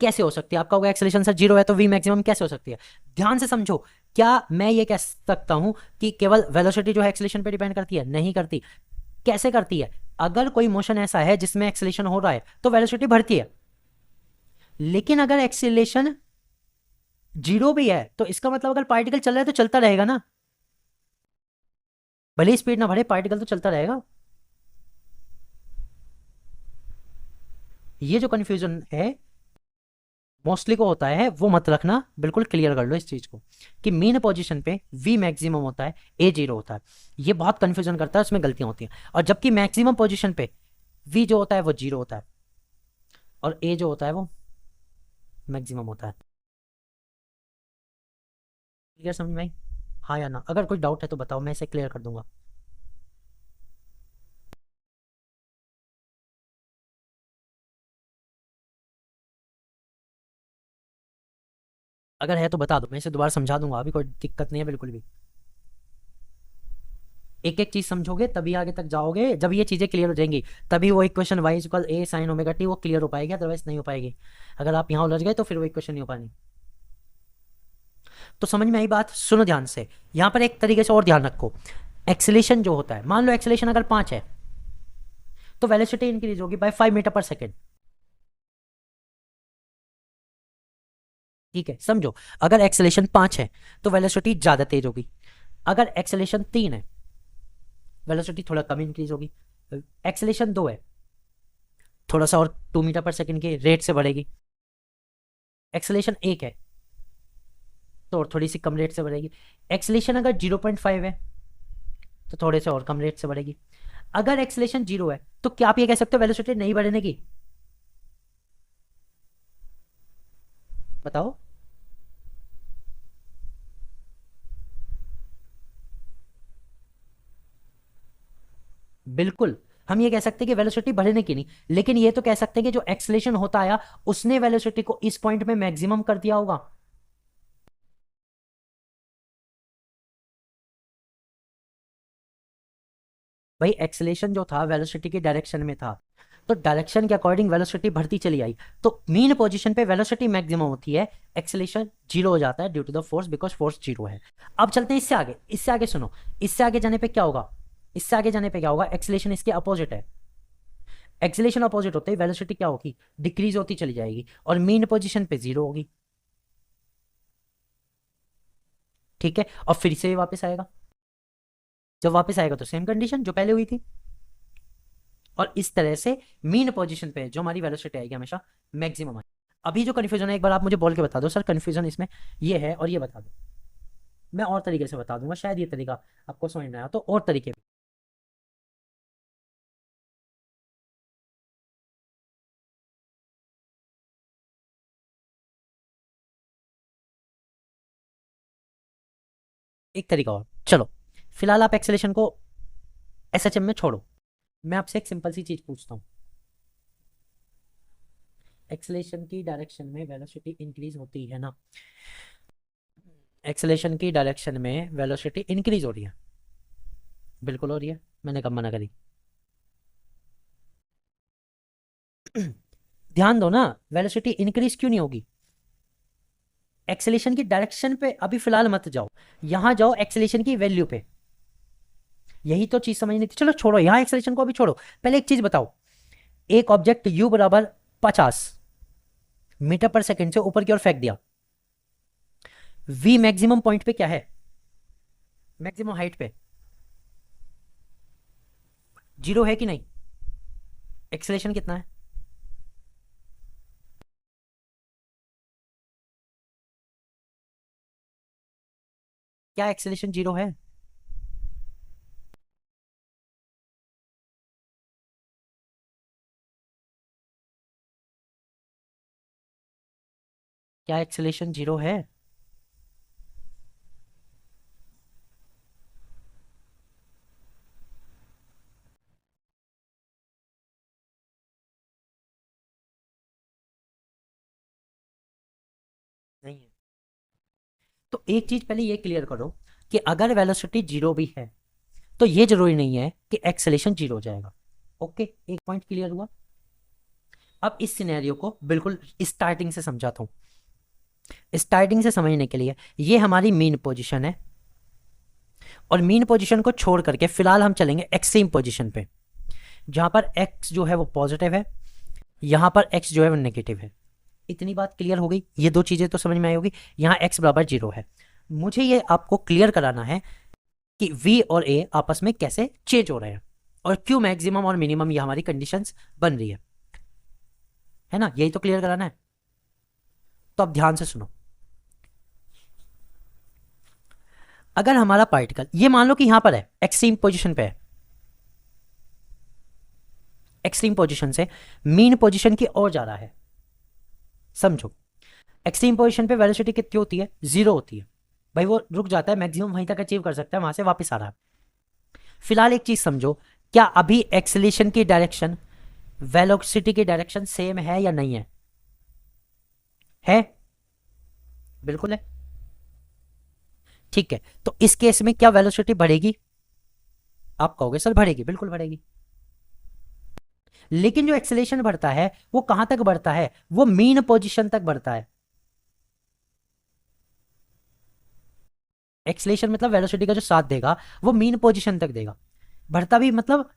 कैसे हो सकती है? आपका होगा एक्सेलेरेशन सर जीरो है तो वी मैक्सिमम कैसे हो सकती है? ध्यान से समझो। क्या मैं ये कह सकता हूं कि केवल वेलोसिटी जो है एक्सेलेरेशन पे डिपेंड करती है? नहीं करती। कैसे करती है? अगर कोई मोशन ऐसा है जिसमें एक्सेलेरेशन हो रहा है तो वेलोसिटी बढ़ती है, लेकिन अगर एक्सेलेरेशन जीरो भी है तो इसका मतलब अगर पार्टिकल चल रहा है तो चलता रहेगा ना, भले ही स्पीड ना बढ़े पार्टिकल तो चलता रहेगा। ये जो कंफ्यूजन है मोस्टली को होता है वो मत रखना, बिल्कुल क्लियर कर लो इस चीज को कि मीन पोजीशन पे वी मैक्सिमम होता है, ए जीरो होता है। ये बहुत कंफ्यूजन करता है, उसमें गलतियां होती हैं। और जबकि मैक्सिमम पोजीशन पे वी जो होता है वो जीरो होता है और ए जो होता है वो मैक्सिमम होता है। क्लियर समझ में आई? हाँ या ना? अगर कोई डाउट है तो बताओ, मैं इसे क्लियर कर दूंगा। अगर है तो बता दो, मैं इसे दोबारा समझा दूंगा, अभी कोई दिक्कत नहीं है बिल्कुल भी। एक एक चीज समझोगे तभी आगे तक जाओगे, जब ये चीजें क्लियर हो जाएंगी तभी वो equation Y equal a sine omega t वो क्लियर हो पाएगी, अदरवाइज नहीं हो पाएगी। अगर आप यहाँ उलझ गए तो फिर वो इक्वेशन नहीं हो पानी। तो समझ में आई बात? सुनो ध्यान से। यहां पर एक तरीके से और ध्यान रखो। एक्सेलेरेशन जो होता है, मान लो एक्सेलेरेशन अगर 5 है तो वेलोसिटी इंक्रीज होगी बाय 5 मीटर पर सेकेंड। ठीक है, समझो। अगर एक्सेलेरेशन 5 है तो वेलोसिटी ज्यादा तेज होगी। अगर एक्सेलेरेशन 3 है वेलोसिटी थोड़ा कम इंक्रीज होगी। एक्सेलेरेशन 2 है, थोड़ा सा और 2 मीटर पर सेकेंड के रेट से बढ़ेगी। एक्सेलेरेशन 1 है तो और थोड़ी सी कम रेट से बढ़ेगी। एक्सेलेरेशन अगर 0.5 है तो थोड़े से और कम रेट से बढ़ेगी। अगर एक्सेलेरेशन जीरो है तो क्या आप ये कह सकते हो वेलोसिटी नहीं बढ़ने की? बताओ। बिल्कुल। हम ये कह सकते हैं कि वेलोसिटी बढ़ने की नहीं, लेकिन ये तो कह सकते हैं कि जो एक्सेलेरेशन होता आया उसने वेलोसिटी को इस पॉइंट में मैक्सिमम कर दिया होगा। भाई एक्सेलेरेशन जो था वेलोसिटी के डायरेक्शन में था, तो डायरेक्शन के अकॉर्डिंग वेलोसिटी बढ़ती चली आई। तो मीन पोजीशन पे वेलोसिटी मैक्सिमम होती है, एक्सेलेरेशन जीरो हो जाता है due to the force, because force zero है। अब चलते हैं इससे आगे। इससे आगे सुनो, इससे आगे जाने पे क्या होगा? इससे आगे जाने पे क्या होगा? एक्सेलेरेशन इसके अपोजिट है। एक्सेलेरेशन अपोजिट होते ही वेलोसिटी क्या होगी? डिक्रीज होती चली जाएगी और मीन पोजीशन पे जीरो होगी। ठीक है, और फिर से ये वापस आएगा। जब वापस आएगा तो सेम कंडीशन जो पहले हुई थी। और इस तरह से मीन पोजीशन पे जो हमारी वेलोसिटी आएगी हमेशा मैक्सिमम आएगी। अभी जो कन्फ्यूजन है एक बार आप मुझे बोल के बता दो, सर कन्फ्यूजन इसमें ये है और ये बता दो। मैं और तरीके से बता दूंगा, शायद ये तरीका आपको समझ में आया तो और तरीके भी। एक तरीका और, चलो फिलहाल आप एक्सेलेरेशन को एसएचएम में छोड़ो। मैं आपसे एक सिंपल सी चीज पूछता हूँ। एक्सेलेरेशन की डायरेक्शन में वेलोसिटी इंक्रीज होती है ना? एक्सेलेरेशन की डायरेक्शन में वेलोसिटी इंक्रीज हो रही है, बिल्कुल हो रही है, मैंने कब मना करी? ध्यान दो ना, वेलोसिटी इंक्रीज क्यों नहीं होगी? एक्सेलेरेशन की डायरेक्शन पे अभी फिलहाल मत जाओ, यहां जाओ एक्सेलेरेशन की वैल्यू पे। यही तो चीज समझनी थी। चलो छोड़ो यहां एक्सेलेरेशन को, अभी छोड़ो। पहले एक चीज बताओ, एक ऑब्जेक्ट यू बराबर 50 मीटर पर सेकेंड से ऊपर की ओर फेंक दिया, वी मैक्सिमम पॉइंट पे क्या है? मैक्सिमम हाइट पे जीरो है कि नहीं? एक्सेलेरेशन कितना है? क्या एक्सेलेरेशन जीरो है? क्या एक्सेलेरेशन जीरो है? नहीं है। तो एक चीज पहले ये क्लियर करो कि अगर वेलोसिटी जीरो भी है तो ये जरूरी नहीं है कि एक्सेलेरेशन जीरो हो जाएगा। ओके, एक पॉइंट क्लियर हुआ। अब इस सिनेरियो को बिल्कुल स्टार्टिंग से समझाता हूं। स्टार्टिंग से समझने के लिए ये हमारी मीन पोजीशन है, और मीन पोजीशन को छोड़ करके फिलहाल हम चलेंगे एक्सट्रीम पोजीशन पे, जहां पर एक्स जो है वो पॉजिटिव है, यहां पर एक्स जो है वो नेगेटिव है। इतनी बात क्लियर हो गई, ये दो चीजें तो समझ में आई होगी। यहां एक्स बराबर 0 है। मुझे ये आपको क्लियर कराना है कि v और a आपस में कैसे चेंज हो रहे हैं, और क्यों मैक्सिमम और मिनिमम ये हमारी कंडीशंस बन रही है ना, यही तो क्लियर कराना है। तो अब ध्यान से सुनो। अगर हमारा पार्टिकल ये मान लो कि यहां पर है, एक्सट्रीम पोजीशन पे है, एक्सट्रीम पोजीशन से मीन पोजीशन की ओर जा रहा है, समझो। एक्सट्रीम पोजीशन पे वेलोसिटी कितनी होती है? 0 होती है। भाई वो रुक जाता है, मैक्सिमम वहीं तक अचीव कर सकता है, वहां से वापस आ रहा है। फिलहाल एक चीज समझो, क्या अभी एक्सेलेरेशन की डायरेक्शन वेलोसिटी की डायरेक्शन सेम है या नहीं है? है, बिल्कुल है। ठीक है, तो इस केस में क्या वेलोसिटी बढ़ेगी? आप कहोगे सर बढ़ेगी, बिल्कुल बढ़ेगी। लेकिन जो एक्सेलेरेशन बढ़ता है वो कहां तक बढ़ता है? वो मीन पोजीशन तक बढ़ता है। एक्सेलेरेशन मतलब वेलोसिटी का जो साथ देगा वो मीन पोजीशन तक देगा। बढ़ता भी मतलब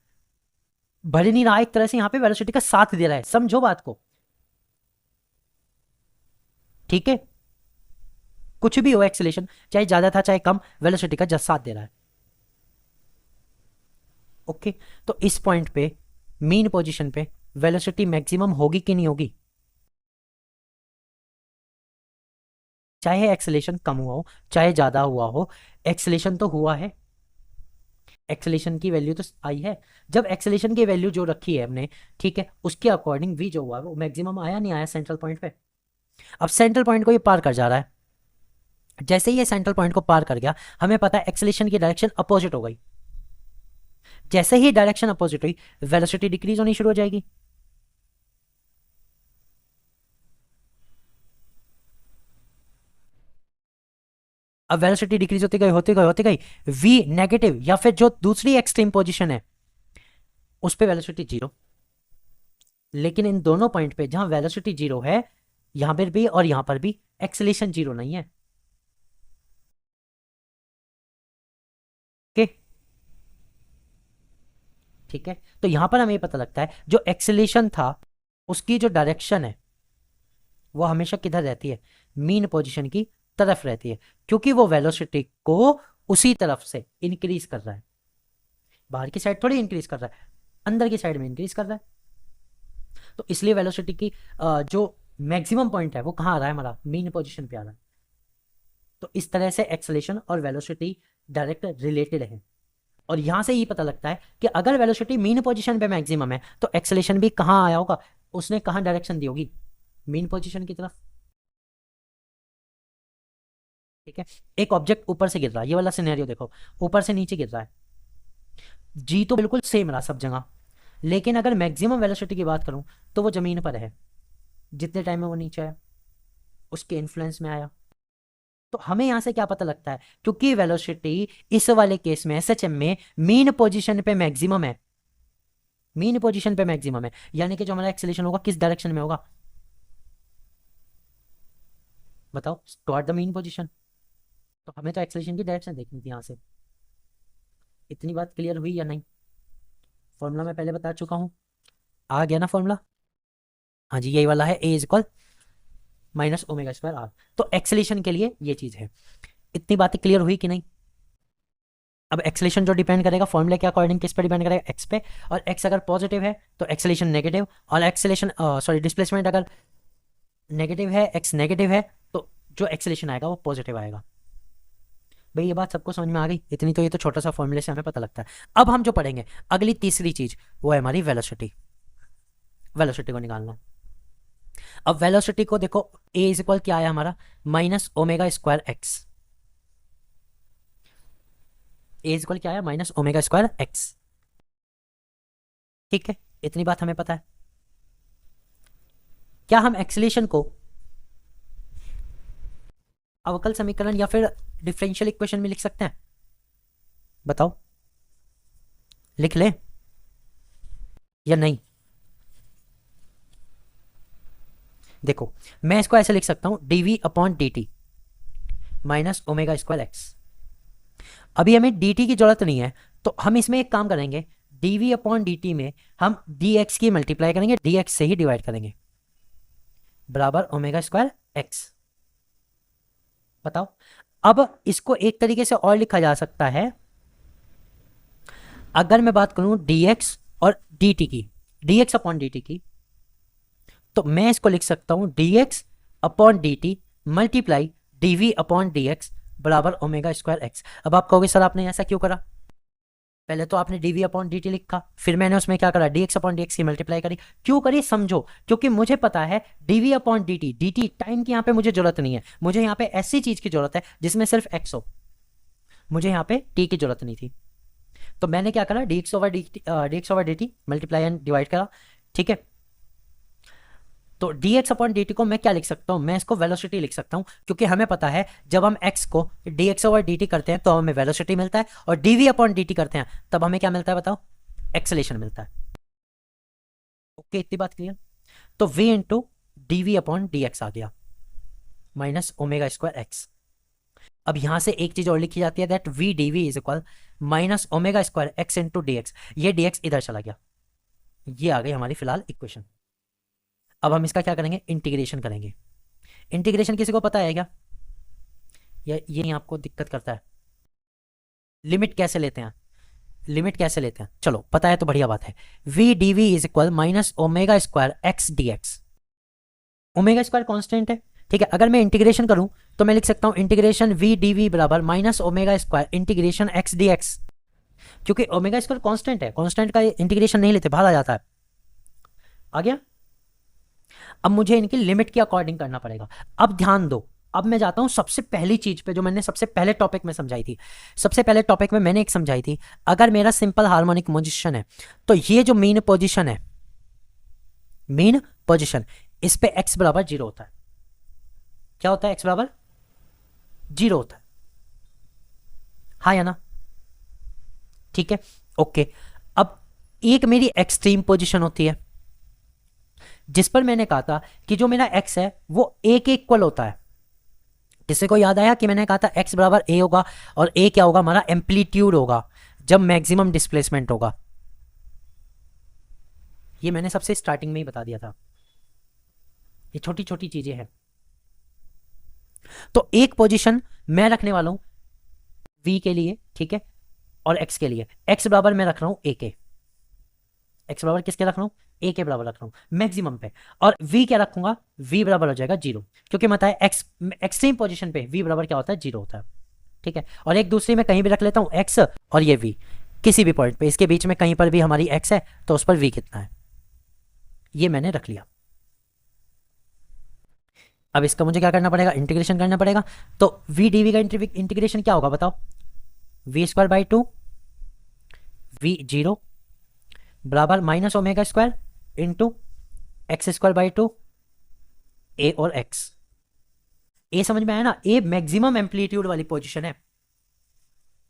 बढ़ नहीं रहा, एक तरह से यहां पे वेलोसिटी का साथ दे रहा है, समझो बात को। ठीक है, कुछ भी हो एक्सेलेरेशन, चाहे ज्यादा था चाहे कम, वेलोसिटी का जस्ट साथ दे रहा है। ओके, तो इस पॉइंट पे मीन पोजीशन पे वेलोसिटी मैक्सिमम होगी कि नहीं होगी? चाहे एक्सेलेरेशन कम हुआ हो चाहे ज्यादा हुआ हो, एक्सेलेरेशन तो हुआ है। एक्सेलेरेशन की वैल्यू तो आई है। जब एक्सेलेरेशन की वैल्यू जो रखी है हमने, ठीक है, उसके अकॉर्डिंग वी जो हुआ वो मैक्सिमम आया नहीं आया सेंट्रल पॉइंट पे? अब सेंट्रल पॉइंट को ये पार कर जा रहा है। जैसे ही ये सेंट्रल पॉइंट को पार कर गया, हमें पता है एक्सेलेरेशन की डायरेक्शन अपोजिट हो गई। जैसे ही डायरेक्शन अपोजिट हुई, वेलोसिटी डिक्रीज होनी शुरू हो जाएगी। अब वेलोसिटी डिक्रीज होती गई होती गई होती गई, वी नेगेटिव या फिर जो दूसरी एक्सट्रीम पोजीशन है उस पे वेलोसिटी 0। लेकिन इन दोनों पॉइंट पे जहां वेलोसिटी 0 है, यहां पर भी और यहां पर भी एक्सेलेरेशन 0 नहीं है। ओके, ठीक है, तो यहां पर हमें पता लगता है जो एक्सेलेरेशन था उसकी जो डायरेक्शन है वो हमेशा किधर रहती है? मीन पोजीशन की तरफ रहती है, क्योंकि वो वेलोसिटी को उसी तरफ से इंक्रीज कर रहा है। बाहर की साइड थोड़ी इंक्रीज कर रहा है, अंदर की साइड में इंक्रीज कर रहा है। तो इसलिए वेलोसिटी की जो मैक्सिमम पॉइंट है वो कहाँ आ रहा है? हमारा मीन पोजीशन पे आ रहा है। तो इस तरह से एक्सेलेरेशन और वेलोसिटी डायरेक्ट रिलेटेड है। और यहां से ये पता लगता है कि अगर वेलोसिटी मीन पोजीशन पे मैक्सिमम है तो एक्सेलेरेशन भी कहाँ आया होगा? उसने कहाँ डायरेक्शन दी होगी? मीन पोजीशन की तरफ। ठीक है, एक ऑब्जेक्ट ऊपर से गिर रहा है, ये वाला सिनेरियो देखो, ऊपर से नीचे गिर रहा है, जी तो बिल्कुल सेम रहा सब जगह। लेकिन अगर मैक्सिमम वेलोसिटी की बात करूं तो वो जमीन पर है, जितने टाइम में वो नीचे आया उसके इन्फ्लुएंस में आया। तो हमें यहां से क्या पता लगता है? क्योंकि वेलोसिटी इस वाले केस में एसएचएम में मीन पोजीशन पे मैक्सिमम है, मीन पोजीशन पे मैक्सिमम है, यानी कि जो हमारा एक्सेलेरेशन होगा किस डायरेक्शन में होगा? बताओ, टुवर्ड द मीन पोजीशन। तो हमें तो एक्सेलेरेशन की डायरेक्शन देखनी थी यहां से। इतनी बात क्लियर हुई या नहीं? फॉर्मूला मैं पहले बता चुका हूं, आ गया ना फॉर्मूला? हाँ जी, यही वाला है, A is equal minus omega square R. तो एक्सेलेरेशन के लिए ये चीज है। इतनी बातें क्लियर हुई कि नहीं? अब एक्सेलेरेशन जो डिपेंड करेगा फॉर्मूले के अकॉर्डिंग किस पे डिपेंड करेगा? एक्स पे। और एक्स अगर पॉजिटिव है तो एक्सेलेरेशन नेगेटिव, और एक्सेलेरेशन सॉरी डिस्प्लेसमेंट अगर नेगेटिव है, एक्स नेगेटिव है, तो जो एक्सेलेरेशन आएगा वो पॉजिटिव आएगा। भाई ये बात सबको समझ में आ गई? इतनी तो ये तो छोटा सा फॉर्मूले से हमें पता लगता है। अब हम जो पढ़ेंगे अगली तीसरी चीज वो है हमारी वेलोसिटी। वेलोसिटी को निकालना। अब वेलोसिटी को देखो, ए इज इक्वल क्या आया हमारा? Minus omega square x. A is equal क्या आया? Minus omega square x. ठीक है, इतनी बात हमें पता है। क्या हम एक्सेलेरेशन को अवकल समीकरण या फिर डिफरेंशियल इक्वेशन में लिख सकते हैं? बताओ, लिख ले या नहीं? देखो मैं इसको ऐसे लिख सकता हूँ d we upon d t minus omega square x. अभी हमें डी टी की जरूरत नहीं है, तो हम इसमें एक काम करेंगे, d we upon d t में हम डी एक्स की मल्टीप्लाई करेंगे, डी एक्स से ही डिवाइड करेंगे, बराबर ओमेगा स्क्वायर एक्स। बताओ, अब इसको एक तरीके से और लिखा जा सकता है, अगर मैं बात करूं dx और dt की, dx अपॉन dt की, तो मैं इसको लिख सकता हूं dx upon dt multiply dv upon dx बराबर ओमेगा स्क्वायर एक्स। अब आप कहोगे सर आपने ऐसा क्यों करा? पहले तो आपने dv अपॉन dt लिखा, फिर मैंने उसमें क्या करा, dx अपॉन dx की मल्टीप्लाई करी। क्यों करी समझो, क्योंकि मुझे पता है dv अपॉन dt टाइम की यहाँ पे मुझे जरूरत नहीं है, मुझे यहाँ पे ऐसी चीज की जरूरत है जिसमें सिर्फ x हो, मुझे यहाँ पे t की जरूरत नहीं थी। तो मैंने क्या करा, dx over dt multiply and divide करा, ठीक है। तो dx अपॉन dt को मैं क्या लिख सकता हूं, मैं इसको वेलोसिटी लिख सकता हूं, क्योंकि हमें पता है जब हम x को dx ओवर dt करते हैं तो हमें वेलोसिटी मिलता है, और dv अपॉन dt करते हैं तब हमें क्या मिलता है बताओ, एक्सेलेरेशन मिलता है। ओके, इतनी बात क्लियर। तो v into D we upon D X आ गया माइनस ओमेगा स्क्वायर एक्स। अब यहां से एक चीज और लिखी जाती है, that v d v is equal minus omega square x into d x. ये डी एक्स इधर चला गया, ये आ गई हमारी फिलहाल इक्वेशन। अब हम इसका क्या करेंगे, इंटीग्रेशन करेंगे। इंटीग्रेशन किसी को पता है क्या? ये नहीं आपको दिक्कत करता है? लिमिट कैसे लेते हैं, लिमिट कैसे लेते हैं, चलो पता है तो बढ़िया बात है। V d v is equal minus omega square x d x. Omega square constant है, ठीक है। अगर मैं इंटीग्रेशन करूं तो मैं लिख सकता हूं इंटीग्रेशन वी डी वी बराबर minus omega square integration x d x, क्योंकि ओमेगा स्क्वायर कांस्टेंट है, कांस्टेंट का इंटीग्रेशन नहीं लेते, बाहर आ जाता है। आ गया। अब मुझे इनकी लिमिट के अकॉर्डिंग करना पड़ेगा। अब ध्यान दो, अब मैं जाता हूं सबसे पहली चीज पे जो मैंने सबसे पहले टॉपिक में समझाई थी। सबसे पहले टॉपिक में मैंने एक समझाई थी, अगर मेरा सिंपल हार्मोनिक पोजिशन है तो ये जो मीन पोजिशन है, मीन पोजिशन, इस पे x बराबर 0 होता है। क्या होता है, x बराबर 0 होता है, हाँ या ना? ठीक है, ओके। अब एक मेरी एक्सट्रीम पोजीशन होती है जिस पर मैंने कहा था कि जो मेरा x है वो a के इक्वल होता है। किसी को याद आया कि मैंने कहा था x बराबर a होगा, और a क्या होगा, हमारा एम्पलीट्यूड होगा जब मैक्सिमम डिस्प्लेसमेंट होगा। ये मैंने सबसे स्टार्टिंग में ही बता दिया था, ये छोटी छोटी चीजें हैं। तो एक पोजीशन मैं रखने वाला हूं v के लिए, ठीक है, और x के लिए। x बराबर मैं रख रहा हूं a के, x बराबर किसके रख रहा हूं, a के बराबर रख रहा हूं मैक्सिमम पे। और v क्या रखूंगा, v बराबर हो जाएगा 0, क्योंकि पता है x एक्सट्रीम पोजीशन पे v बराबर क्या होता है, 0 होता है, ठीक है। और एक दूसरी में कहीं भी रख लेता हूं x, और ये v किसी भी पॉइंट पे, इसके बीच में कहीं पर भी हमारी x है तो उस पर v कितना है, ये मैंने रख लिया। अब इसका मुझे क्या करना पड़ेगा, इंटीग्रेशन करना पड़ेगा। तो v dv का इंटीग्रेशन क्या होगा बताओ, v स्क्वायर बाई 2 v 0 बराबर minus omega square into X square by 2 a और x। a समझ में आया ना, a मैक्सिमम एम्पलीट्यूड वाली पोजीशन है,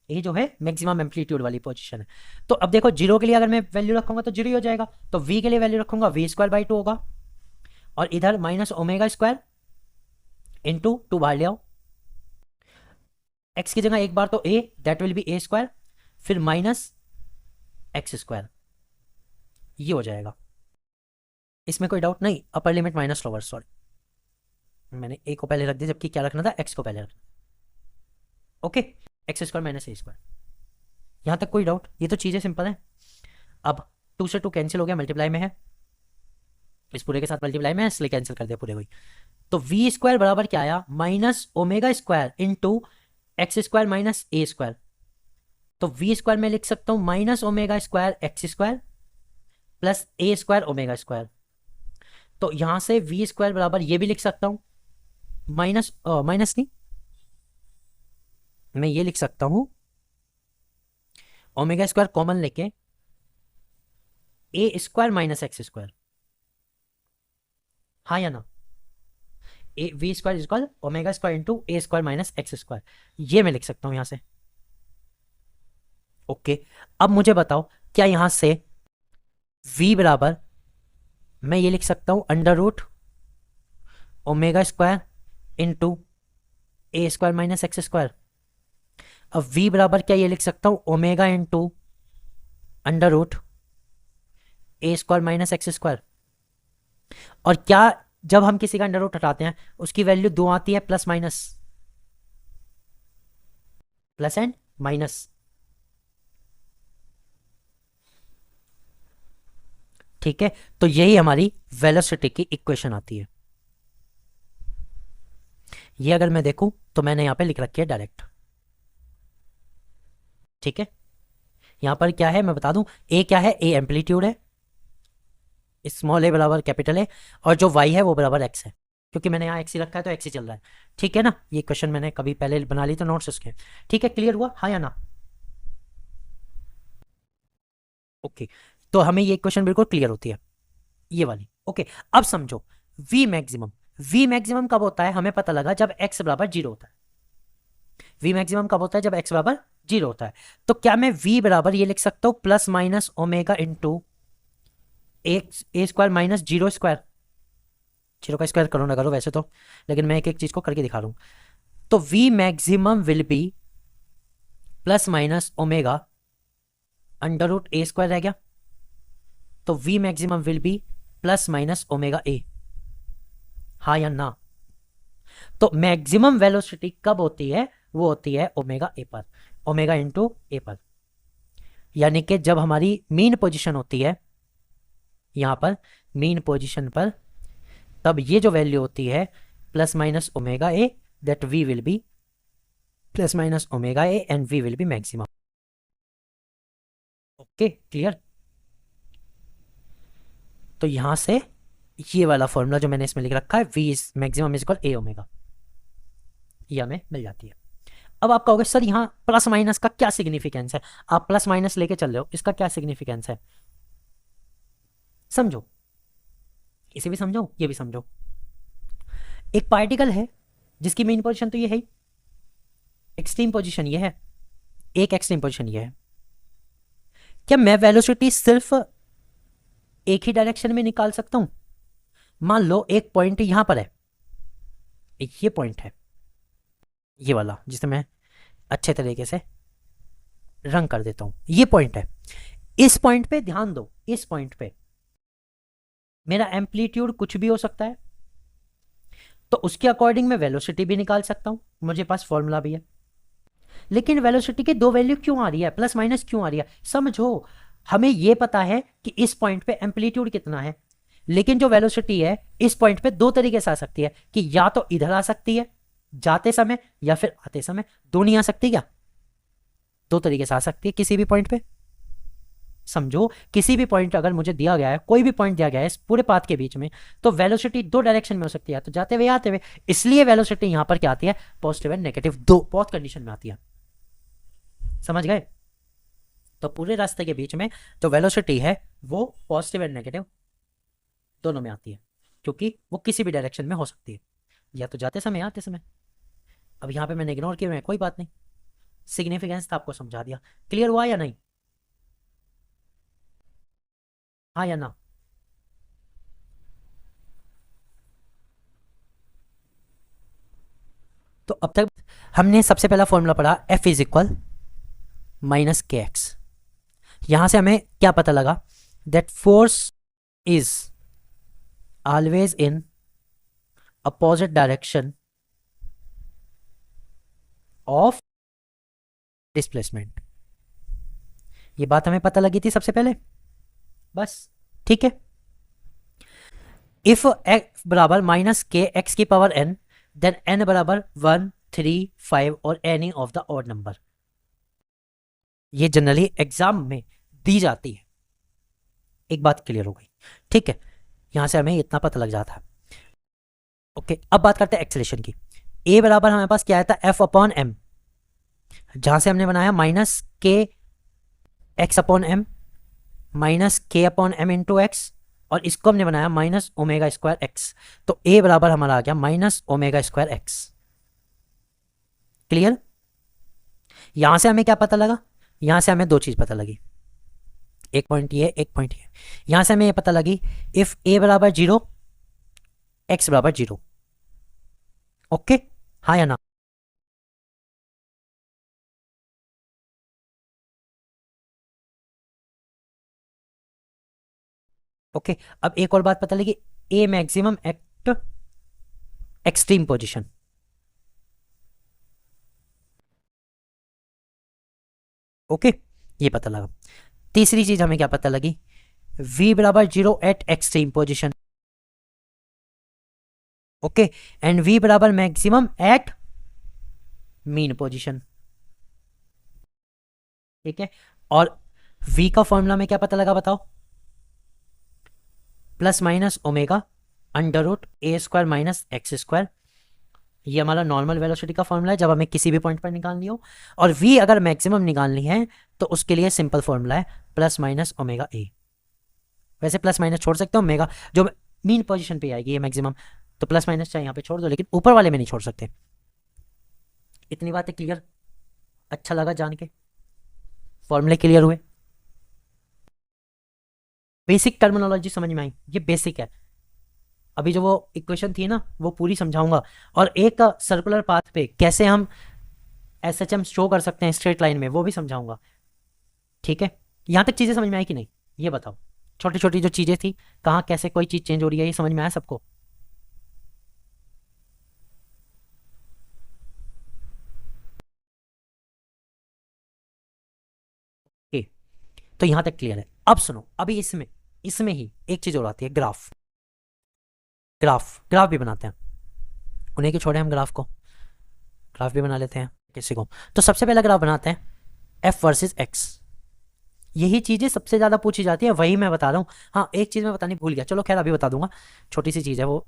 ये जो है मैक्सिमम एम्पलीट्यूड वाली पोजीशन है। तो अब देखो 0 के लिए अगर मैं वैल्यू रखूंगा तो 0 ही हो जाएगा, तो v के लिए वैल्यू रखूंगा v स्क्वायर बाई 2 होगा, और इधर माइनस ओमेगा स्क्वायर इंटू 2 बाहर ले आओ, x की जगह एक बार तो a, that will be a square, फिर माइनस एक्स स्क्वायर, ये हो जाएगा। इसमें कोई डाउट नहीं, upper limit minus lower, sorry मैंने a को पहले रख दिया जबकि क्या रखना था, x को पहले रखना। Okay, x square minus A square, यहां तक कोई डाउट? ये तो चीजें सिंपल है। अब 2 से 2 कैंसिल हो गया, मल्टीप्लाई में है, इस पूरे के साथ मल्टीप्लाई में है इसलिए कैंसिल कर दिया पूरे को। तो वी स्क्वायर बराबर क्या आया, minus omega square into X square minus A square. तो वी स्क्वायर में लिख सकता हूं minus omega square x square plus ए स्क्वायर ओमेगा स्क्वायर। तो यहां से वी स्क्वायर बराबर ये भी लिख सकता हूं माइनस माइनस नहीं, मैं ये लिख सकता हूं ओमेगा स्क्वायर कॉमन लेके ए स्क्वायर माइनस एक्स स्क्वायर, हाँ या ना? A V square is equal omega square into A square minus x square, ये मैं लिख सकता हूं यहां से। ओके, अब मुझे बताओ क्या यहां से v बराबर मैं ये लिख सकता हूं under root omega square into ए स्क्वायर माइनस एक्स स्क्वायर। अब v बराबर क्या ये लिख सकता हूँ, ओमेगा इंटू अंडर रूट ए स्क्वायर माइनस एक्स स्क्वायर। और क्या जब हम किसी का अंडर रूट हटाते हैं उसकी वैल्यू 2 आती है, plus minus, plus and minus. ठीक है, तो यही हमारी वेलोसिटी की इक्वेशन आती है। ये अगर मैं देखूं तो मैंने यहां पे लिख रखी है डायरेक्ट। ठीक है, यहां पर क्या है मैं बता दूं, ए क्या है, ए एम्पलीट्यूड है, स्मॉल ए बराबर कैपिटल ए, और जो वाई है वो बराबर एक्स है, क्योंकि मैंने यहाँ एक्स ही रखा है तो एक्स ही चल रहा है। ठीक है ना, ये क्वेश्चन मैंने कभी पहले बना ली तो नोट्स उसके। ठीक है, क्लियर हुआ हाँ या ना? ओके, तो हमें ये क्वेश्चन बिल्कुल क्लियर होती है ये वाली। ओके, अब समझो वी मैक्सिमम। वी मैक्सिमम कब होता है हमें पता लगा, जब एक्स बराबर जीरो होता है। वी मैक्सिमम कब होता है, जब एक्स बराबर जीरो होता है। तो क्या मैं वी बराबर ये लिख सकता हूं, plus minus omega into X A square minus zero square. Zero का स्क्वायर करो ना करो वैसे तो, लेकिन मैं एक एक चीज को करके दिखा रहा हूं। तो v maximum will be plus minus omega under root A square रह गया, तो v maximum will be plus minus omega a. हाँ या ना? तो मैक्सिमम वेलोसिटी कब होती है, वो होती है ओमेगा ए पर, ओमेगा इंटू ए पर। यानी कि जब हमारी मीन पोजीशन होती है यहां पर, मीन पोजीशन पर, तब ये जो वैल्यू होती है plus minus omega a, that v will be plus minus omega a and v will be maximum. Okay clear? तो यहां से ये वाला फॉर्मूला जो मैंने इसमें लिख रखा है, v is maximum is equal a omega, ये हमें मिल जाती है। अब आप कहोगे सर यहाँ प्लस माइनस का क्या सिग्निफिकेंस है, आप प्लस माइनस लेके चल रहे हो, इसका क्या सिग्निफिकेंस है समझो, इसे भी समझो ये भी समझो। एक पार्टिकल है जिसकी मेन पोजीशन तो ये है, एक्सट्रीम पोजीशन ये है, एक एक्सट्रीम पोजीशन ये है। क्या मैं वेलोसिटी सिर्फ एक ही डायरेक्शन में निकाल सकता हूं? मान लो एक पॉइंट यहां पर है, एक ये पॉइंट है ये वाला, जिसे मैं अच्छे तरीके से रंग कर देता हूं, ये पॉइंट है। इस पॉइंट पे ध्यान दो, इस पॉइंट पे मेरा एम्पलीट्यूड कुछ भी हो सकता है, तो उसके अकॉर्डिंग मैं वेलोसिटी भी निकाल सकता हूं, मुझे पास फॉर्मूला भी है। लेकिन वेलोसिटी की दो वैल्यू क्यों आ रही है, प्लस माइनस क्यों आ रही है समझो। हमें यह पता है कि इस पॉइंट पे एम्पलीट्यूड कितना है, लेकिन जो वेलोसिटी है इस पॉइंट पे दो तरीके से आ सकती है, कि या तो इधर आ सकती है जाते समय, या फिर आते समय, दोनों नहीं आ सकती क्या? दो तरीके से आ सकती है किसी भी पॉइंट पे। समझो किसी भी पॉइंट अगर मुझे दिया गया है, कोई भी पॉइंट दिया गया है इस पूरे पाथ के बीच में, तो वेलोसिटी दो डायरेक्शन में हो सकती है, तो जाते हुए आते हुए। इसलिए वेलोसिटी यहां पर क्या आती है, पॉजिटिव एंड नेगेटिव, दो बहुत कंडीशन में आती है। समझ गए? तो पूरे रास्ते के बीच में जो वेलोसिटी है वो पॉजिटिव एंड नेगेटिव दोनों में आती है, क्योंकि वो किसी भी डायरेक्शन में हो सकती है, या तो जाते समय या आते समय। अब यहां पे मैंने इग्नोर किया है, कोई बात नहीं, सिग्निफिकेंस था आपको समझा दिया। क्लियर हुआ या नहीं? हाँ या ना? तो अब तक हमने सबसे पहला फॉर्मूला पढ़ा, एफ इज इक्वल माइनस के एक्स। यहां से हमें क्या पता लगा, that force is always in opposite direction of displacement. ये बात हमें पता लगी थी सबसे पहले, बस ठीक है। इफ एक्स बराबर माइनस के एक्स की पावर एन, देन एन बराबर 1, 3, 5 और any of the odd number. ये जनरली एग्जाम में दी जाती है। एक बात क्लियर हो गई, ठीक है, यहां से हमें इतना पता लग जाता है। ओके, अब बात करते हैं एक्सेलेरेशन की। ए बराबर हमारे पास क्या आया था, एफ अपॉन एम, जहां से हमने बनाया माइनस के एक्स अपॉन एम, माइनस के अपॉन एम इंटू एक्स, और इसको हमने बनाया माइनस ओमेगा स्क्वायर एक्स। तो ए बराबर हमारा आ गया minus omega square x. Clear? यहां से हमें क्या पता लगा, यहां से हमें दो चीज पता लगी, एक पॉइंट ये एक पॉइंट ये। यहां से हमें ये पता लगी, इफ ए बराबर जीरो एक्स बराबर जीरो, ओके, हाँ या ना? ओके, अब एक और बात पता लगी, A maximum at extreme position. Okay, ये पता लगा। तीसरी चीज हमें क्या पता लगी, v बराबर 0 eight extreme position. Okay, and v बराबर मैक्सिमम एट मीन पोजिशन। ठीक है, और v का फॉर्मूला में क्या पता लगा बताओ, plus minus omega under root ए स्क्वायर माइनस एक्स स्क्वायर। ये हमारा नॉर्मल वेलोसिटी का फॉर्मूला है जब हमें किसी भी पॉइंट पर निकालनी हो, और v अगर मैक्सिमम निकालनी है तो उसके लिए सिंपल फॉर्मूला है प्लस माइनस ओमेगा ए। वैसे प्लस माइनस छोड़ सकते हो, ओमेगा जो मीन पोजीशन पे आएगी ये मैक्सिमम, तो प्लस माइनस चाहे यहाँ पे छोड़ दो, लेकिन ऊपर वाले में नहीं छोड़ सकते। इतनी बातें क्लियर? अच्छा लगा जान के? फॉर्मूले क्लियर हुए? बेसिक टर्मिनोलॉजी समझ में आई? ये बेसिक है। अभी जो वो इक्वेशन थी ना वो पूरी समझाऊंगा, और एक सर्कुलर पाथ पे कैसे हम एस एच एम शो कर सकते हैं स्ट्रेट लाइन में वो भी समझाऊंगा। ठीक है, यहां तक चीजें समझ में आई कि नहीं, ये बताओ। छोटी छोटी जो चीजें थी, कहाँ कैसे कोई चीज चेंज हो रही है, ये समझ में आया सबको? ओके, तो यहां तक क्लियर है। अब सुनो, अभी इसमें इसमें ही एक चीज और आती है, ग्राफ। ग्राफ ग्राफ भी बनाते हैं, उन्हें क्यों छोड़े हम ग्राफ को, ग्राफ भी बना लेते हैं किसी को। तो सबसे पहला ग्राफ बनाते हैं एफ वर्सेस एक्स। यही चीजें सबसे ज्यादा पूछी जाती है, वही मैं बता रहा हूँ। हाँ, एक चीज मैं बतानी भूल गया, चलो खैर अभी बता दूंगा। छोटी सी चीज है वो,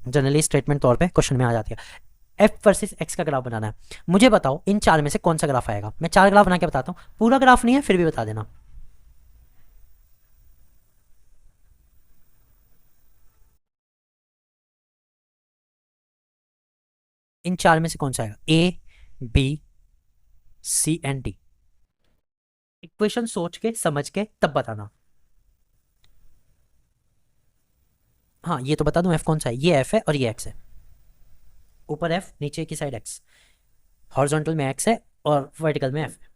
जनरली स्टेटमेंट तौर पे क्वेश्चन में आ जाती है। एफ वर्सेस एक्स का ग्राफ बनाना है। मुझे बताओ इन चार में से कौन सा ग्राफ आएगा। मैं चार ग्राफ बना के बताता हूँ, पूरा ग्राफ नहीं है फिर भी बता देना। इन चार में से कौन सा आएगा, A B C and D. Equation सोच के समझ के तब बताना। हाँ, ये तो बता दूं एफ कौन सा है, ये एफ है और ये एक्स है। ऊपर एफ, नीचे की साइड एक्स, हॉरिजॉन्टल में एक्स है और वर्टिकल में एफ है।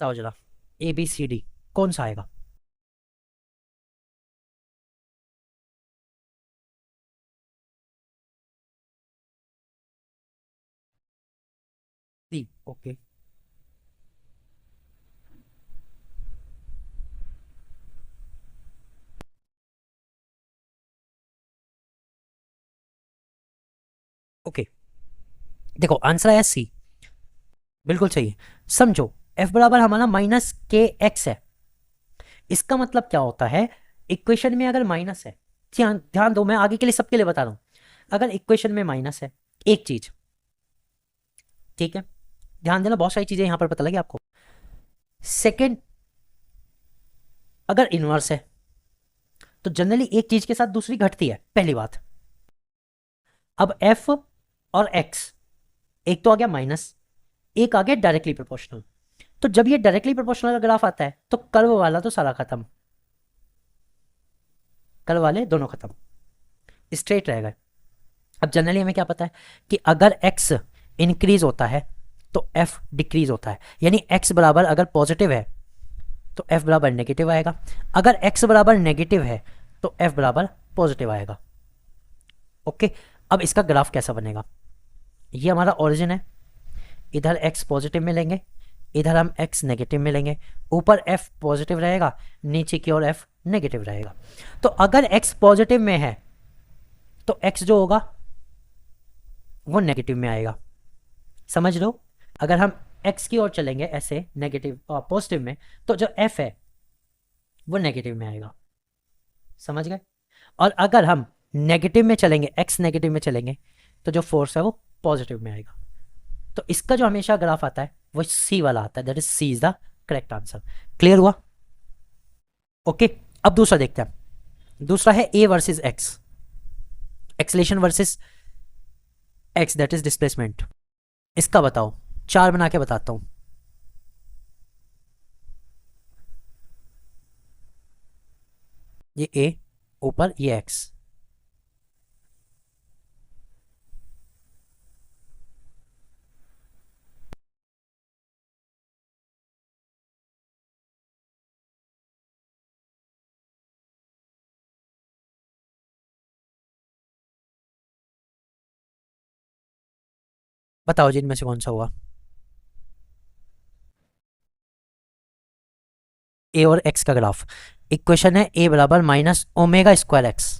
बताओ जरा, ए बी सी डी कौन सा आएगा? D, okay. ओके, देखो आंसर आया सी, बिल्कुल सही है। समझो, एफ बराबर हमारा माइनस के एक्स है। इसका मतलब क्या होता है, इक्वेशन में अगर माइनस है, ध्यान ध्यान दो, मैं आगे के लिए सबके लिए बता रहा हूं। अगर इक्वेशन में माइनस है एक चीज, ठीक है, ध्यान देना, बहुत सारी चीजें यहां पर पता लगी आपको। सेकंड, अगर इनवर्स है तो जनरली एक चीज के साथ दूसरी घटती है, पहली बात। अब एफ और एक्स, एक तो आ गया माइनस, एक आ गया डायरेक्टली प्रोपोर्शनल। तो जब ये डायरेक्टली प्रोपोर्शनल का ग्राफ आता है तो कर्व वाला तो सारा खत्म, कर्व वाले दोनों खत्म, स्ट्रेट रहेगा। अब जनरली हमें क्या पता है कि अगर एक्स इंक्रीज होता है तो एफ डिक्रीज होता है, यानी एक्स बराबर अगर पॉजिटिव है तो एफ बराबर नेगेटिव आएगा, अगर एक्स बराबर नेगेटिव है तो एफ बराबर पॉजिटिव आएगा। ओके, अब इसका ग्राफ कैसा बनेगा, ये हमारा ओरिजिन है, इधर एक्स पॉजिटिव में लेंगे, इधर हम एक्स नेगेटिव में लेंगे, ऊपर एफ पॉजिटिव रहेगा, नीचे की ओर एफ नेगेटिव रहेगा। तो अगर एक्स पॉजिटिव में है तो एक्स जो होगा वो नेगेटिव में आएगा, समझ लो। अगर हम एक्स की ओर चलेंगे ऐसे नेगेटिव और पॉजिटिव में, तो जो एफ है वो नेगेटिव में आएगा, समझ गए। और अगर हम नेगेटिव में चलेंगे, एक्स नेगेटिव में चलेंगे, तो जो फोर्स है वो पॉजिटिव में आएगा। तो इसका जो हमेशा ग्राफ आता है वो सी वाला आता है, that is C is the correct answer. Clear हुआ? ओके, अब दूसरा देखते हैं। दूसरा है a versus x, acceleration versus x that is displacement. इसका बताओ, चार बना के बताता हूं। ये ए, ऊपर ये एक्स। बताओ जी इनमें से कौन सा हुआ। ए और एक्स का ग्राफ। इक्वेशन है ए बराबर minus omega square x.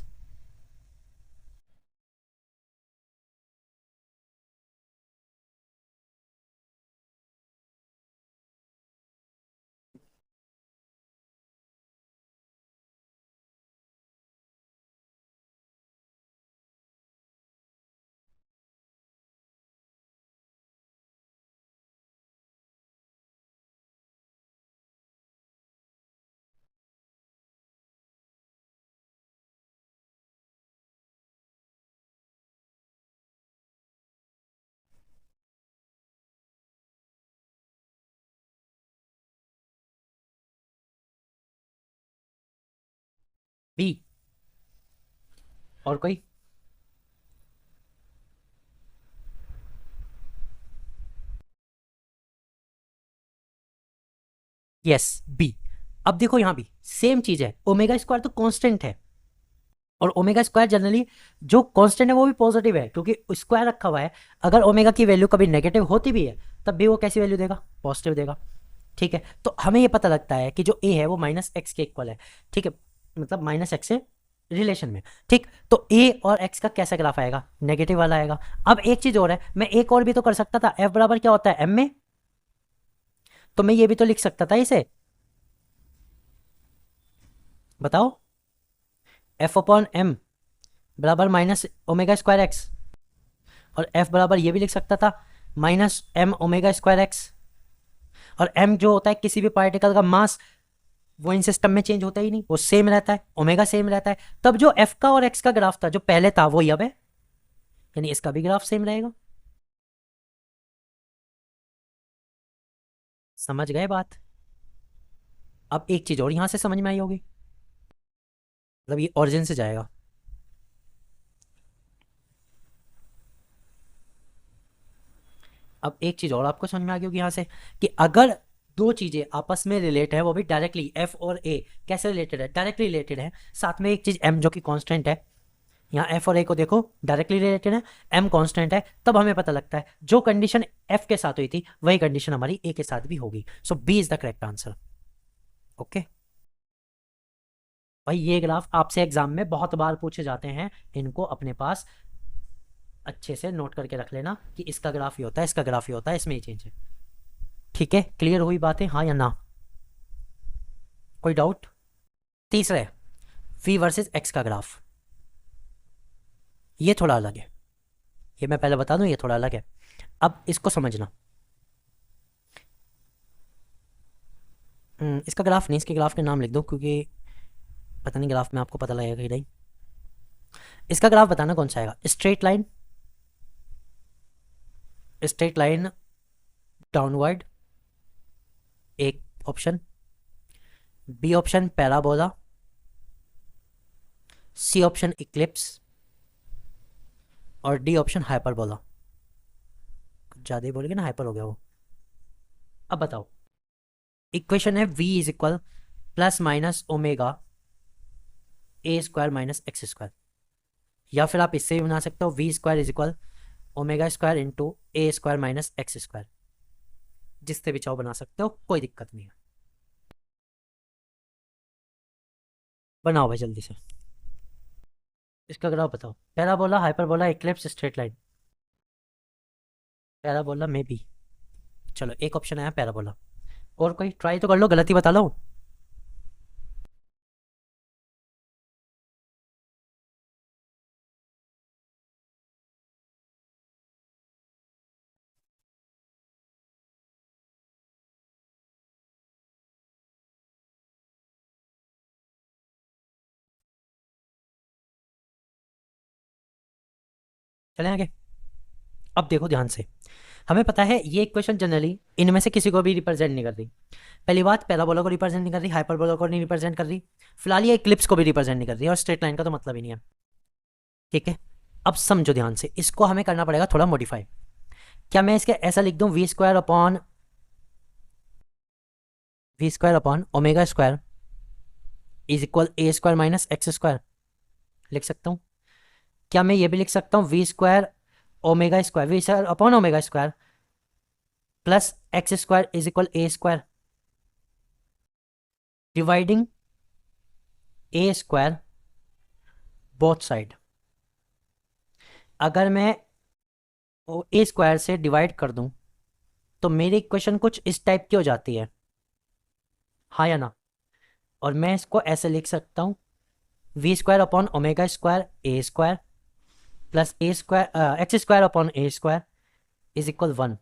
B. और कोई? Yes, B. अब देखो यहां भी सेम चीज है, ओमेगा स्क्वायर तो कांस्टेंट है, और ओमेगा स्क्वायर जनरली जो कांस्टेंट है वो भी पॉजिटिव है क्योंकि स्क्वायर रखा हुआ है। अगर ओमेगा की वैल्यू कभी नेगेटिव होती भी है तब भी वो कैसी वैल्यू देगा, पॉजिटिव देगा। ठीक है, तो हमें ये पता लगता है कि जो ए है वो माइनस एक्स के इक्वल है। ठीक है, मतलब माइनस एक्स से रिलेशन में। ठीक, तो ए और एक्स का कैसा ग्राफ आएगा, नेगेटिव वाला आएगा। अब एक चीज और है, मैं एक और भी तो कर सकता था, एफ बराबर क्या होता है एम में, तो मैं ये भी तो लिख सकता था इसे। बताओ, एफ अपॉन एम बराबर माइनस ओमेगा स्क्वायर एक्स, और एफ बराबर ये भी लिख सकता था minus m omega square x. और एम जो होता है किसी भी पार्टिकल का मास, वो इन सिस्टम में चेंज होता ही नहीं, वो सेम रहता है, ओमेगा सेम रहता है। तब जो एफ का और एक्स का ग्राफ था जो पहले था वो अब है, यानी इसका भी ग्राफ सेम रहेगा। समझ गए बात? अब एक चीज और यहां से समझ में आई होगी, मतलब ये ओरिजिन से जाएगा। अब एक चीज और आपको समझ में आ गई होगी यहां से, कि अगर दो चीजें आपस में रिलेट है, वो भी डायरेक्टली, एफ और ए कैसे रिलेटेड है, डायरेक्टली रिलेटेड है, साथ में एक चीज एम जो कि कांस्टेंट है, यहाँ एफ और ए को देखो डायरेक्टली रिलेटेड है, एम कांस्टेंट है, तब हमें पता लगता है जो कंडीशन एफ के साथ हुई थी वही कंडीशन हमारी ए के साथ भी होगी। So B is the correct answer. Okay भाई, ये ग्राफ आपसे एग्जाम में बहुत बार पूछे जाते हैं, इनको अपने पास अच्छे से नोट करके रख लेना कि इसका ग्राफ ये होता है, इसका ग्राफ ये होता है, इसमें ही चेंज है। ठीक है, क्लियर हुई बातें, हाँ या ना? कोई डाउट? तीसरा है वी वर्सेस एक्स का ग्राफ। ये थोड़ा अलग है, ये मैं पहले बता दूं, ये थोड़ा अलग है। अब इसको समझना। इसका ग्राफ नहीं, इसके ग्राफ के नाम लिख दो, क्योंकि पता नहीं ग्राफ में आपको पता लगेगा कि नहीं। इसका ग्राफ बताना कौन सा आएगा, straight line, straight line downward एक option, B option parabola, C option ellipse, और डी ऑप्शन हाइपरबोला। कुछ ज़्यादा ही बोलेगे ना, हाइपर हो गया वो। अब बताओ, इक्वेशन है v is equal plus minus omega a square minus x square, या फिर आप इससे भी बना सकते हो v square is equal omega square into A square minus x square. जिससे भी चाहो बना सकते हो, कोई दिक्कत नहीं है। बनाओ भाई जल्दी से। इसका ग्राफ बताओ, parabola, hyperbola, Eclipse, straight line. Parabola में भी, चलो एक ऑप्शन आया पैराबोला, और कोई ट्राई तो कर लो, गलती बता लो। चले आगे। अब देखो ध्यान से, हमें पता है ये इक्वेशन जनरली इनमें से किसी को भी रिप्रेजेंट नहीं कर रही। पहली बात, पैराबोला को रिप्रेजेंट नहीं कर रही, हाइपरबोला को नहीं रिप्रेजेंट कर रही, फिलहाल ये इक्लिप्स को भी रिप्रेजेंट नहीं कर रही, और स्ट्रेट लाइन का तो मतलब ही नहीं है। ठीक है, अब समझो ध्यान से, इसको हमें करना पड़ेगा थोड़ा मॉडिफाई। क्या मैं इसके ऐसा लिख दूं, v square upon omega square is equal a square minus x square, लिख सकता हूं? क्या मैं ये भी लिख सकता हूँ, v square upon omega square plus x square is equal a square dividing a square both side? अगर मैं ए स्क्वायर से डिवाइड कर दूं तो मेरी इक्वेशन कुछ इस टाइप की हो जाती है, हाँ या ना? और मैं इसको ऐसे लिख सकता हूं, v square upon omega square a square plus A square x square upon a square is equal 1।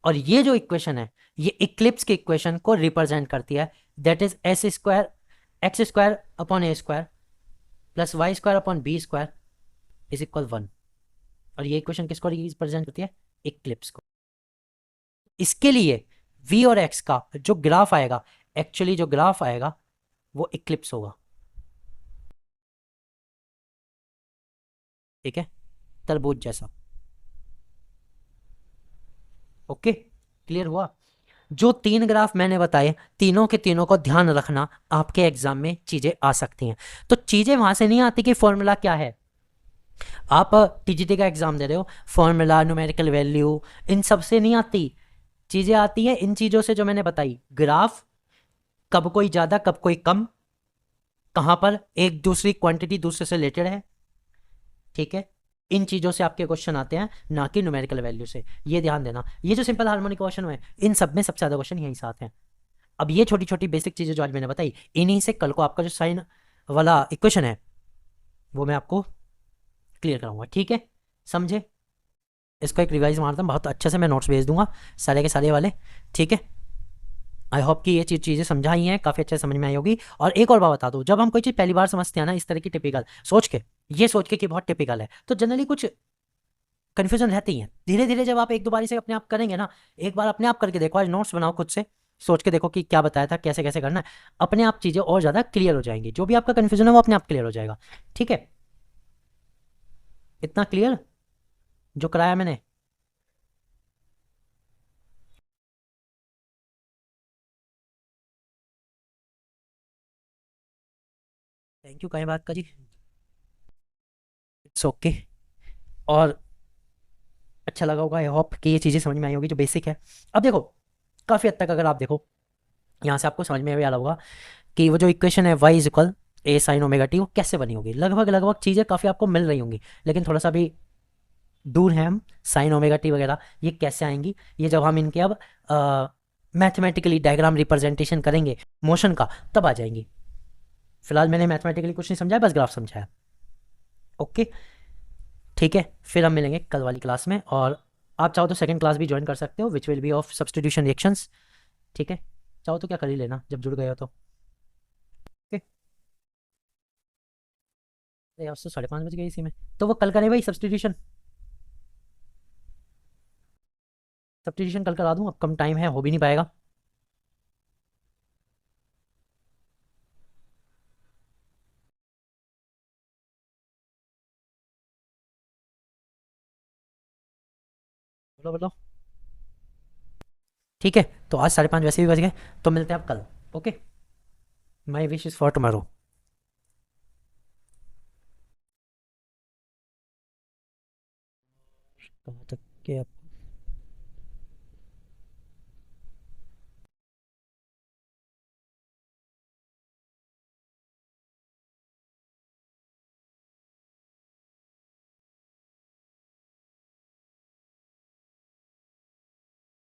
और ये जो इक्वेशन है ये इक्लिप्स की इक्वेशन को रिप्रेजेंट करती है, that is s square x square upon a square plus y square upon b square is equal 1। और ये इक्वेशन किसको रिप्रेजेंट करती है? इक्लिप्स को। इसके लिए v और x का जो ग्राफ आएगा, एक्चुअली जो ग्राफ आएगा वो इक्लिप्स होगा। ठीक है, तरबूज जैसा। ओके, क्लियर हुआ? जो तीन ग्राफ मैंने बताए, तीनों के तीनों को ध्यान रखना, आपके एग्जाम में चीजें आ सकती हैं। तो चीजें वहां से नहीं आती कि फॉर्मूला क्या है। आप टीजीटी का एग्जाम दे रहे हो, फॉर्मूला, न्यूमेरिकल वैल्यू, इन सब से नहीं आती। चीजें आती है इन चीजों से जो मैंने बताई, ग्राफ, कब कोई ज्यादा कब कोई कम, कहां पर एक दूसरी क्वांटिटी दूसरे से रिलेटेड है। ठीक है, इन चीजों से आपके क्वेश्चन आते हैं, ना कि न्यूमेरिकल वैल्यू से। ये ध्यान देना, ये जो सिंपल हार्मोनिक क्वेश्चन हुए इन सब में सबसे ज्यादा क्वेश्चन यही से आते हैं। अब ये छोटी छोटी बेसिक चीजें जो आज मैंने बताई, इन्हीं से कल को आपका जो साइन वाला इक्वेशन है वो मैं आपको क्लियर कराऊंगा। ठीक है, समझे? इसको एक रिवाइज मारता हूँ बहुत अच्छे से, मैं नोट्स भेज दूंगा सारे के सारे वाले। ठीक है, आई होप कि ये चीज़ें समझाई हैं, काफ़ी अच्छे समझ में आई होगी। और एक और बात बता दूँ, जब हम कोई चीज़ पहली बार समझते हैं ना, इस तरह की टिपिकल सोच के, ये सोच के कि बहुत टिपिकल है, तो जनरली कुछ कन्फ्यूजन रहती है। धीरे धीरे जब आप एक दो बारी से अपने आप करेंगे ना, एक बार अपने आप करके देखो, आज नोट्स बनाओ खुद से, सोच के देखो कि क्या बताया था, कैसे कैसे करना है, अपने आप चीज़ें और ज़्यादा क्लियर हो जाएंगी। जो भी आपका कन्फ्यूजन है वो अपने आप क्लियर हो जाएगा। ठीक है, इतना क्लियर जो कराया मैंने? थैंक यू, कहीं बात का जी, इट्स ओके। और अच्छा लगा होगा, आई होप कि ये चीज़ें समझ में आई होगी जो बेसिक है। अब देखो, काफ़ी हद तक अगर आप देखो, यहाँ से आपको समझ में भी आ रहा होगा कि वो जो इक्वेशन है y is equal a sine omega t, वो कैसे बनी होगी। लगभग लगभग चीज़ें काफ़ी आपको मिल रही होंगी, लेकिन थोड़ा सा भी दूर है हम। साइन ओमेगा टी वगैरह ये कैसे आएंगी, ये जब हम इनके अब मैथमेटिकली डायग्राम रिप्रेजेंटेशन करेंगे मोशन का, तब आ जाएंगी। फिलहाल मैंने मैथमेटिकली कुछ नहीं समझाया, बस ग्राफ समझाया। ओके, ठीक है, फिर हम मिलेंगे कल वाली क्लास में। और आप चाहो तो सेकंड क्लास भी ज्वाइन कर सकते हो, which will be of substitution reactions. ठीक है, चाहो तो क्या कर ही लेना जब जुड़ गए हो तो। ओके, अरे यार, तो 5:30 बज गए इसी में, तो वो कल करें भाई सब्सटीट्यूशन। सब्सटीट्यूशन कल करा दूँ, अब कम टाइम है, हो भी नहीं पाएगा। बोलो बोलो। ठीक है, तो आज 5:30 वैसे भी बज गए, तो मिलते हैं आप कल। Okay, my wish is for tomorrow. कहाँ तक के आप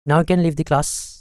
now can leave the class.